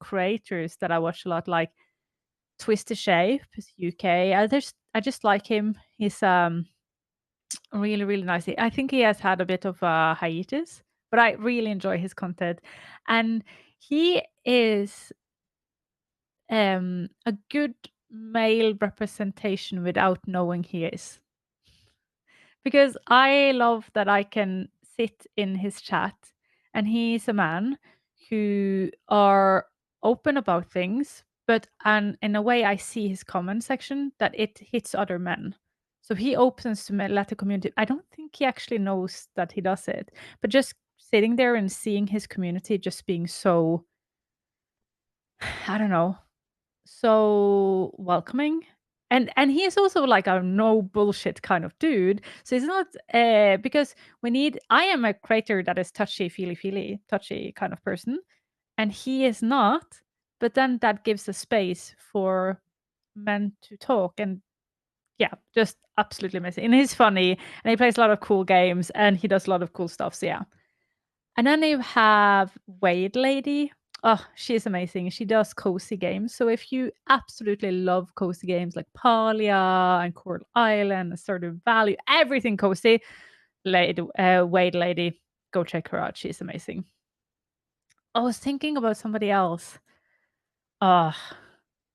creators that I watch a lot, like Twisted Shape, UK. I just like him. He's really, really nice. I think he has had a bit of a hiatus, but I really enjoy his content. And he is a good male representation without knowing he is. Because I love that I can sit in his chat and he's a man who are open about things, but and in a way I see his comment section that it hits other men. So he opens to let the community. I don't think he actually knows that he does it, but just sitting there and seeing his community just being so, I don't know, so welcoming. And he is also like a no bullshit kind of dude. So it's not because I am a creator that is feely, touchy kind of person, and he is not. But then that gives a space for men to talk, and yeah, just absolutely amazing. And he's funny, and he plays a lot of cool games, and he does a lot of cool stuff. So yeah. And then you have Wade Lady. Oh, she's amazing. She does cozy games. So if you absolutely love cozy games like Palia and Coral Island, Stardew Valley, everything cozy, Wade Lady, go check her out. She's amazing. I was thinking about somebody else. Ah,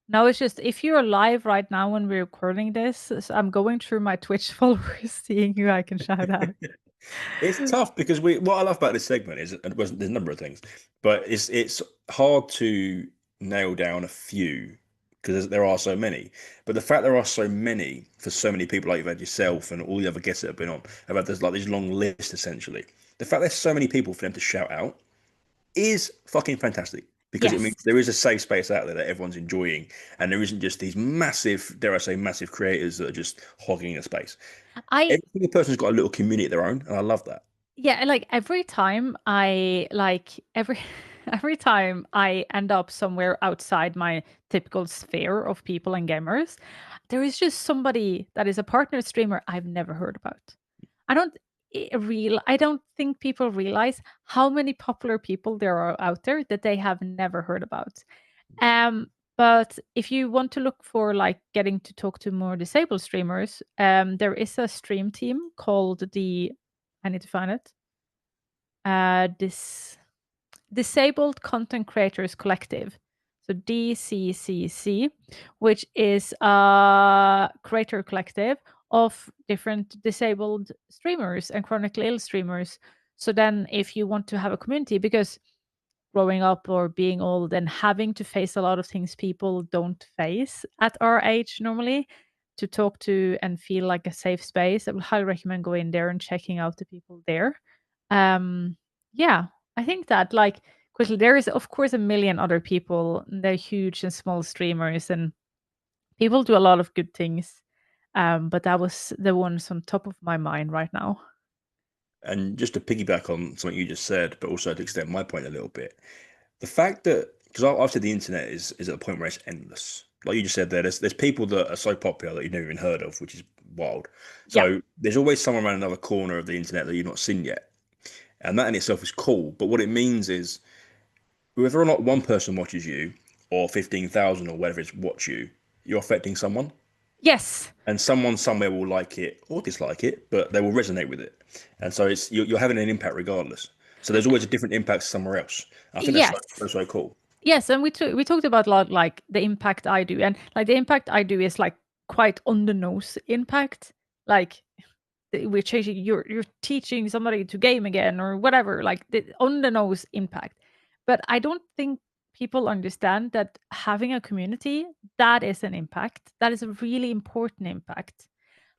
now it's just if you're live right now when we're recording this, so I'm going through my Twitch followers, seeing who I can shout out. It's tough because what I love about this segment is there's a number of things, but it's hard to nail down a few because there are so many. But the fact there are so many for so many people, like you've had yourself and all the other guests that have been on, about there's like this long list essentially. The fact there's so many people for them to shout out is fucking fantastic because it Yes. means there is a safe space out there that everyone's enjoying, and there isn't just these massive, dare I say, massive creators that are just hogging a space. I Every single person's got a little community of their own, and I love that. Yeah, like every time I like every every time I end up somewhere outside my typical sphere of people and gamers, there is just somebody that is a partner streamer I've never heard about. I don't I don't think people realize how many popular people there are out there that they have never heard about. Um, but if you want to look for like getting to talk to more disabled streamers, there is a stream team called the I need to find it. This Disabled Content Creators Collective. So DCCC, which is a creator collective of different disabled streamers and chronically ill streamers. So then if you want to have a community, because growing up or being old and having to face a lot of things people don't face at our age normally, to talk to and feel like a safe space, I would highly recommend going there and checking out the people there. Um, yeah, I think that like quickly there is of course a million other people. They're huge and small streamers, and people do a lot of good things. But that was the ones on top of my mind right now. And just to piggyback on something you just said, but also to extend my point a little bit, the fact that, because I've said the internet is at a point where it's endless. Like you just said there's people that are so popular that you've never even heard of, which is wild. Yeah. So there's always someone around another corner of the internet that you've not seen yet. And that in itself is cool. But what it means is whether or not one person watches you or 15,000 or whatever it is watch you, you're affecting someone. Yes. And someone somewhere will like it or dislike it, but they will resonate with it. And so it's you're having an impact regardless. So there's always a different impact somewhere else. I think that's Yes. so cool. Yes, and we talked about a lot like the impact I do, and like the impact I do is like quite on the nose impact. Like we're changing, you're teaching somebody to game again or whatever, like the on the nose impact. But I don't think people understand that having a community, that is an impact. That is a really important impact.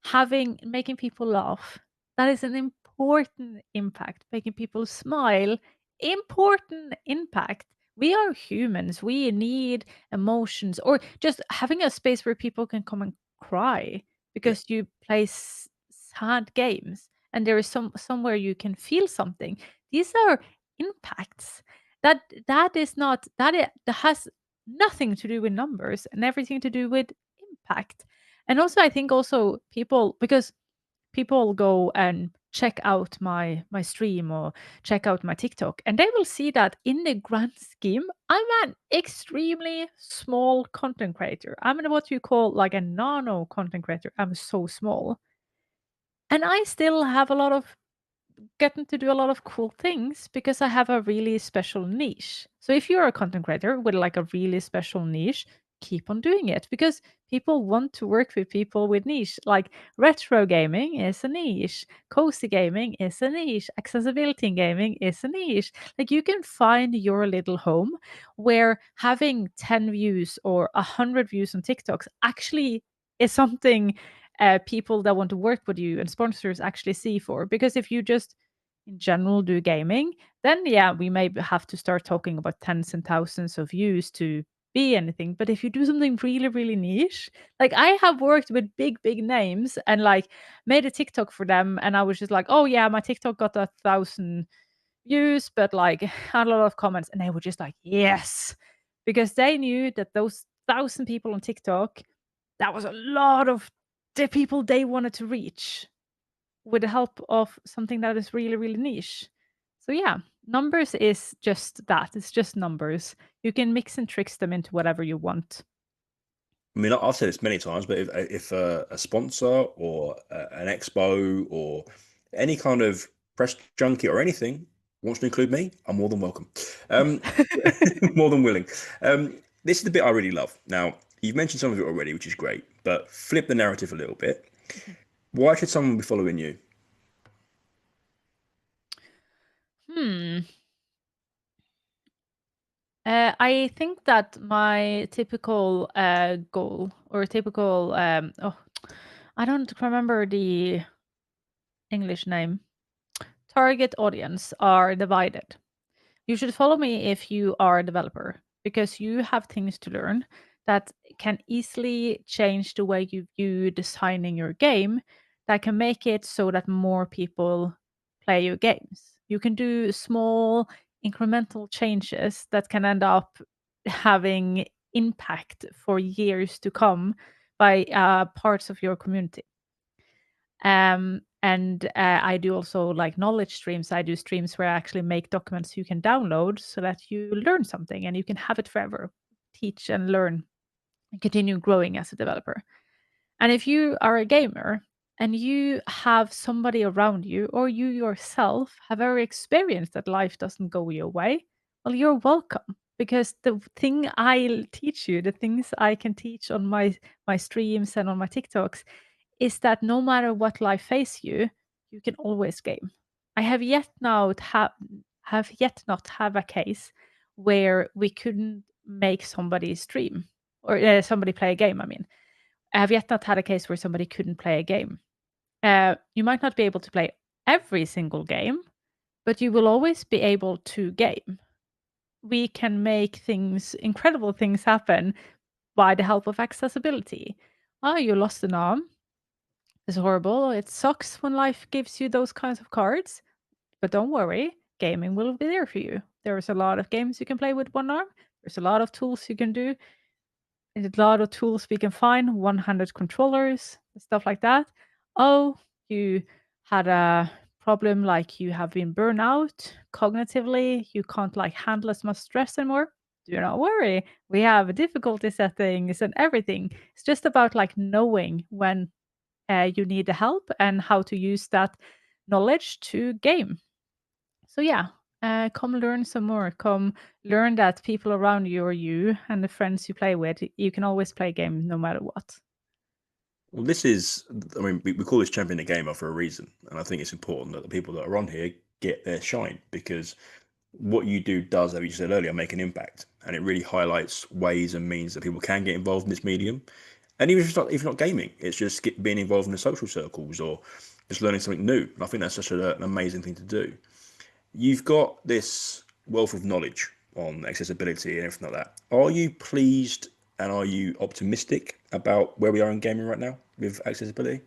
Having making people laugh, that is an important impact. Making people smile, important impact. We are humans. We need emotions, or just having a space where people can come and cry Yeah. because you play sad games and there is somewhere you can feel something. These are impacts. That is not that has nothing to do with numbers and everything to do with impact. And also I think also people, because people go and check out my stream or check out my TikTok, and they will see that in the grand scheme, I'm an extremely small content creator. I'm what you call like a nano content creator. I'm so small. And I still have a lot of gotten to do a lot of cool things because I have a really special niche. So if you're a content creator with like a really special niche, keep on doing it because people want to work with people with niche. Like retro gaming is a niche, cozy gaming is a niche, accessibility in gaming is a niche. Like you can find your little home where having 10 views or 100 views on TikToks actually is something people that want to work with you and sponsors actually see for. Because if you just in general do gaming, then yeah, we may have to start talking about tens and thousands of views to be anything. But if you do something really, really niche, like I have worked with big names and like made a TikTok for them, and I was just like, oh yeah, my TikTok got 1,000 views, but like had a lot of comments, and they were just like, yes, because they knew that those 1,000 people on TikTok, that was a lot of the people they wanted to reach with the help of something that is really, really niche. So yeah, numbers is just that. It's just numbers. You can mix and tricks them into whatever you want. I mean, I've said this many times, but if a sponsor or an expo or any kind of press junket or anything wants to include me, I'm more than welcome. Um, more than willing. This is the bit I really love. Now, you've mentioned some of it already, which is great, but flip the narrative a little bit. Why should someone be following you? Hmm. I think that my typical goal or typical I don't remember the English name. Target audience are divided. You should follow me if you are a developer because you have things to learn that can easily change the way you view designing your game, that can make it so that more people play your games. You can do small incremental changes that can end up having impact for years to come by parts of your community. And I do also like knowledge streams. I do streams where I actually make documents you can download so that you learn something and you can have it forever, teach and learn and continue growing as a developer. And if you are a gamer and you have somebody around you or you yourself have ever experienced that life doesn't go your way, well, you're welcome. Because the thing I teach you, the things I can teach on my streams and on my TikToks, is that no matter what life face you, you can always game. I have yet not have a case where we couldn't make somebody stream or somebody play a game. I mean, I have yet not had a case where somebody couldn't play a game. You might not be able to play every single game, but you will always be able to game. We can make incredible things happen by the help of accessibility. Oh, you lost an arm. It's horrible. It sucks when life gives you those kinds of cards, but don't worry, gaming will be there for you. There's a lot of games you can play with one arm. There's a lot of tools you can do. There's a lot of tools we can find, one-handed controllers, stuff like that. Oh, you had a problem like you have been burned out cognitively, you can't like handle as much stress anymore. Do not worry. We have difficulty settings and everything. It's just about like knowing when you need the help and how to use that knowledge to game. So yeah, come learn some more. Come learn that people around you or you and the friends you play with, you can always play games no matter what. Well, this is, I mean, we call this champion the gamer for a reason. And I think it's important that the people that are on here get their shine, because what you do does, as you said earlier, make an impact. And it really highlights ways and means that people can get involved in this medium. And even if it's not gaming, it's just being involved in the social circles or just learning something new. And I think that's such an amazing thing to do. You've got this wealth of knowledge on accessibility and everything like that. Are you pleased and are you optimistic about where we are in gaming right now with accessibility?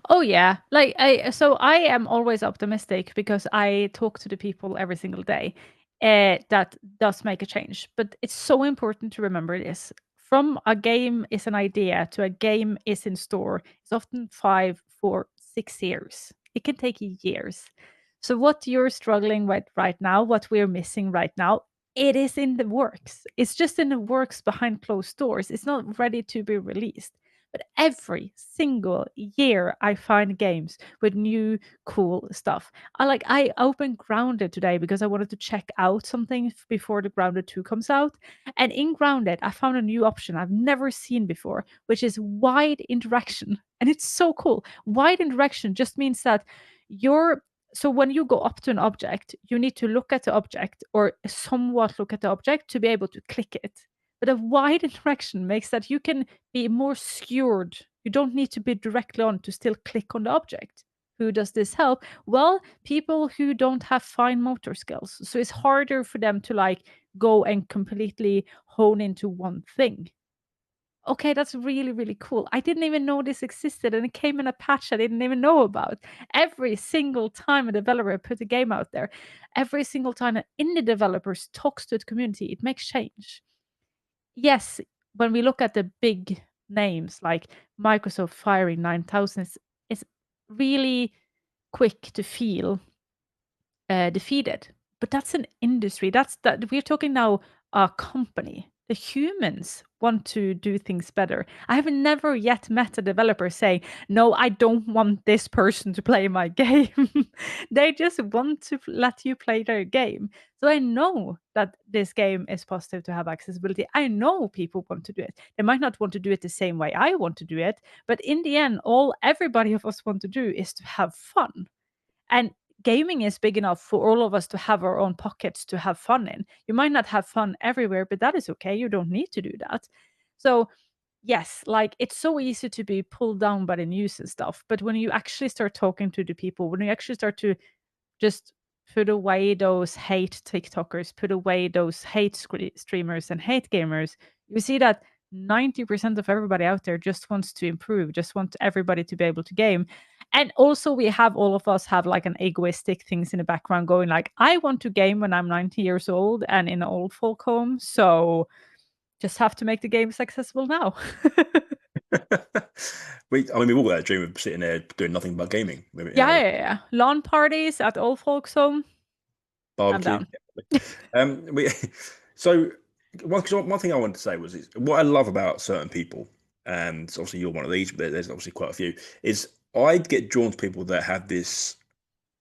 Oh yeah, I am always optimistic because I talk to the people every single day. That does make a change, but it's so important to remember this. From a game is an idea to a game is in store, it's often 5, 4, 6 years. It can take years. So what you're struggling with right now, what we're missing right now, it is in the works. It's just in the works behind closed doors. It's not ready to be released. But every single year, I find games with new cool stuff. I opened Grounded today because I wanted to check out something before the Grounded 2 comes out. And in Grounded, I found a new option I've never seen before, which is wide interaction. And it's so cool. Wide interaction just means that you're so when you go up to an object, you need to look at the object or somewhat look at the object to be able to click it. But a wide interaction makes that you can be more skewed. You don't need to be directly on to still click on the object. Who does this help? Well, people who don't have fine motor skills. So it's harder for them to like go and completely hone into one thing. Okay, that's really, really cool. I didn't even know this existed and it came in a patch I didn't even know about. Every single time a developer put a game out there, every single time an indie developer talks to the community, it makes change. Yes, when we look at the big names like Microsoft firing 9,000, it's really quick to feel defeated. But that's an industry. That's that we're talking now a company. The humans want to do things better. I have never yet met a developer saying, "No, I don't want this person to play my game." They just want to let you play their game. So I know that this game is positive to have accessibility. I know people want to do it. They might not want to do it the same way I want to do it, but in the end, all everybody of us want to do is to have fun. And gaming is big enough for all of us to have our own pockets to have fun in. You might not have fun everywhere, but that is okay. You don't need to do that. So, yes, like it's so easy to be pulled down by the news and stuff. But when you actually start talking to the people, when you actually start to just put away those hate TikTokers, put away those hate streamers and hate gamers, you see that 90% of everybody out there just wants to improve, just want everybody to be able to game. And also we have, all of us have like an egoistic things in the background going like, I want to game when I'm 90 years old and in an old folk home. So just have to make the games accessible now. We've all got that dream of sitting there doing nothing but gaming. Yeah. Lawn parties at old folks home. I'm Barbecue. down. We so one thing I wanted to say was what I love about certain people, and obviously you're one of these, but there's obviously quite a few, is I'd get drawn to people that have this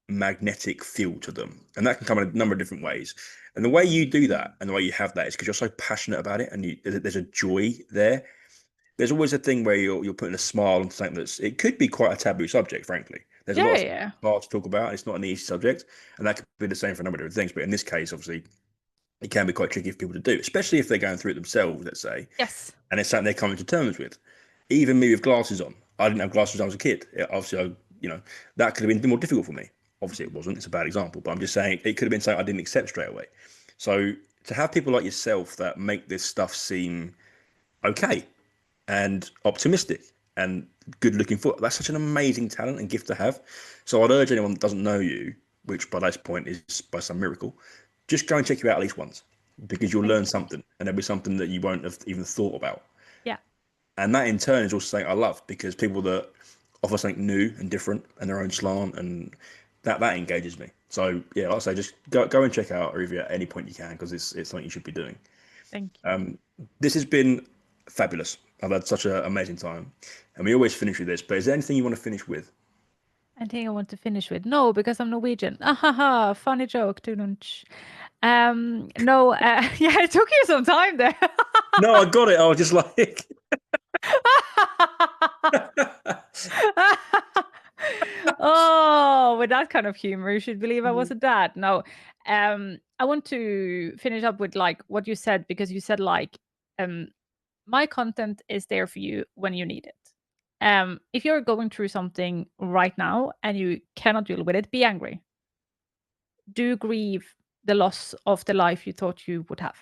magnetic feel to them, and that can come in a number of different ways. And the way you do that and the way you have that is because you're so passionate about it, and there's a joy there. There's always a thing where you're putting a smile on something it could be quite a taboo subject, frankly. There's a lot of Yeah. hard to talk about. It's not an easy subject, and that could be the same for a number of different things. But in this case, obviously, it can be quite tricky for people to do, especially if they're going through it themselves, let's say. Yes. And it's something they're coming to terms with. Even me with glasses on. I didn't have glasses when I was a kid. Obviously, that could have been more difficult for me. Obviously, it wasn't. It's a bad example. But I'm just saying it could have been something I didn't accept straight away. So to have people like yourself that make this stuff seem okay and optimistic and good looking forward, that's such an amazing talent and gift to have. So I'd urge anyone that doesn't know you, which by this point is by some miracle, just go and check you out at least once, because you'll learn something, and there'll be something that you won't have even thought about. Yeah. And that in turn is also something I love, because people that offer something new and different and their own slant, and that engages me. So yeah, I'll say just go and check out Arevya at any point you can, because it's something you should be doing. Thank you. This has been fabulous. I've had such an amazing time, and we always finish with this. But is there anything you want to finish with? I think I want to finish with no, because I'm Norwegian. Ahaha, funny joke. No, yeah, it took you some time there. No, I got it. I was just like, oh, with that kind of humor, you should believe I was a dad. No, I want to finish up with like what you said, because you said like, my content is there for you when you need it. If you're going through something right now and you cannot deal with it, be angry. Do grieve the loss of the life you thought you would have.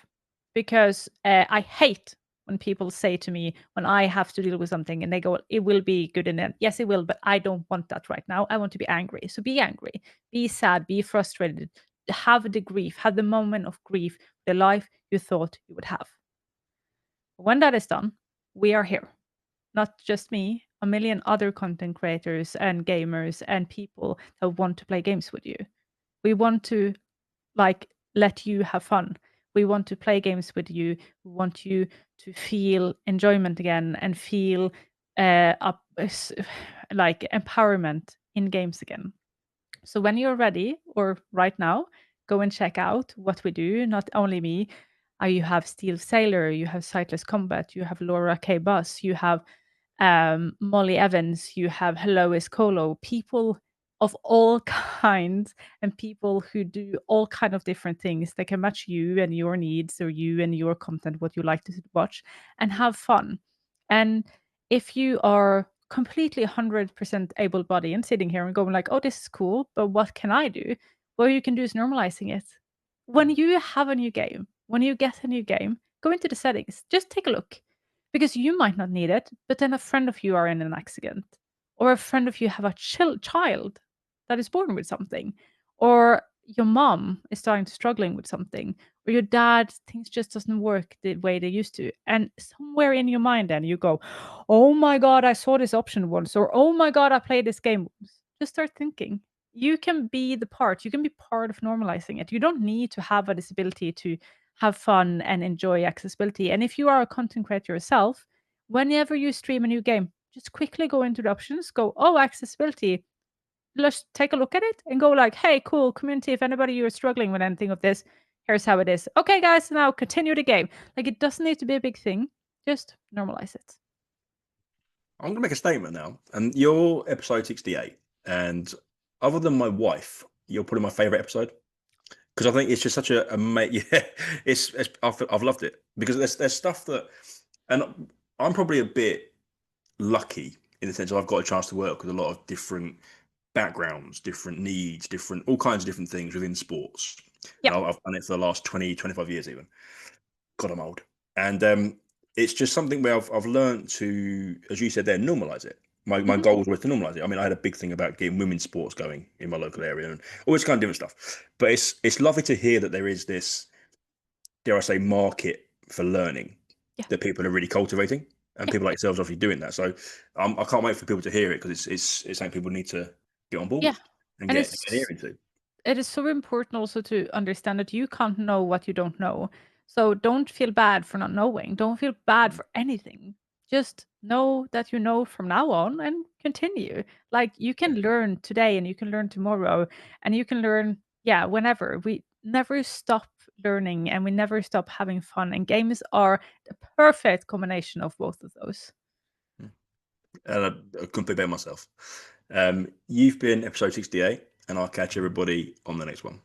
Because I hate when people say to me, when I have to deal with something and they go, it will be good in the end. Yes, it will, but I don't want that right now. I want to be angry. So be angry, be sad, be frustrated, have the grief, have the moment of grief, the life you thought you would have. When that is done, we are here. Not just me, a million other content creators and gamers and people that want to play games with you. We want to like let you have fun. We want to play games with you. We want you to feel enjoyment again and feel like empowerment in games again. So when you're ready, or right now, go and check out what we do. Not only me, you have Steel Sailor, you have Sightless Combat, you have Laura K. Bus, you have Molly Evans, you have Hello is Colo, people of all kinds, and people who do all kind of different things that can match you and your needs, or you and your content, what you like to watch, and have fun. And if you are completely 100% able-bodied and sitting here and going like, oh, this is cool, but what can I do? What you can do is normalizing it. When you have a new game, when you get a new game, go into the settings, just take a look, because you might not need it, but then a friend of you are in an accident, or a friend of you have a child that is born with something, or your mom is starting to struggling with something, or your dad, things just doesn't work the way they used to, and somewhere in your mind then you go, oh my god, I saw this option once, or oh my god, I played this game once. Just start thinking. You can be part of normalizing it. You don't need to have a disability to have fun and enjoy accessibility. And if you are a content creator yourself, whenever you stream a new game, just quickly go into the options, go, oh, accessibility. Let's take a look at it and go like, hey, cool, community, if anybody you're struggling with anything of this, here's how it is. Okay, guys, now continue the game. Like, it doesn't need to be a big thing. Just normalize it. I'm going to make a statement now, and you're episode 68, and other than my wife, you're probably my favorite episode, because I think it's just such a yeah, I've loved it, because there's stuff that, and I'm probably a bit lucky in the sense that I've got a chance to work with a lot of different backgrounds, different needs, different all kinds of different things within sports. Yeah. And I've done it for the last 20, 25 years even. God, I'm old. And it's just something where I've learned to, as you said there, normalize it. My Mhm. goal was to normalize it. I mean, I had a big thing about getting women's sports going in my local area and all this kind of different stuff. But it's lovely to hear that there is this, dare I say, market for learning Yeah. that people are really cultivating, and Yeah. people like yourselves obviously doing that. So I can't wait for people to hear it, because it's something people need to get on board Yeah. with and And get an ear into. it is so important also to understand that you can't know what you don't know. So don't feel bad for not knowing. Don't feel bad for anything. Just know that you know from now on and continue. Like you can learn today and you can learn tomorrow and you can learn, yeah, whenever. We never stop learning and we never stop having fun. And games are the perfect combination of both of those. And I couldn't be better myself. You've been episode 68, and I'll catch everybody on the next one.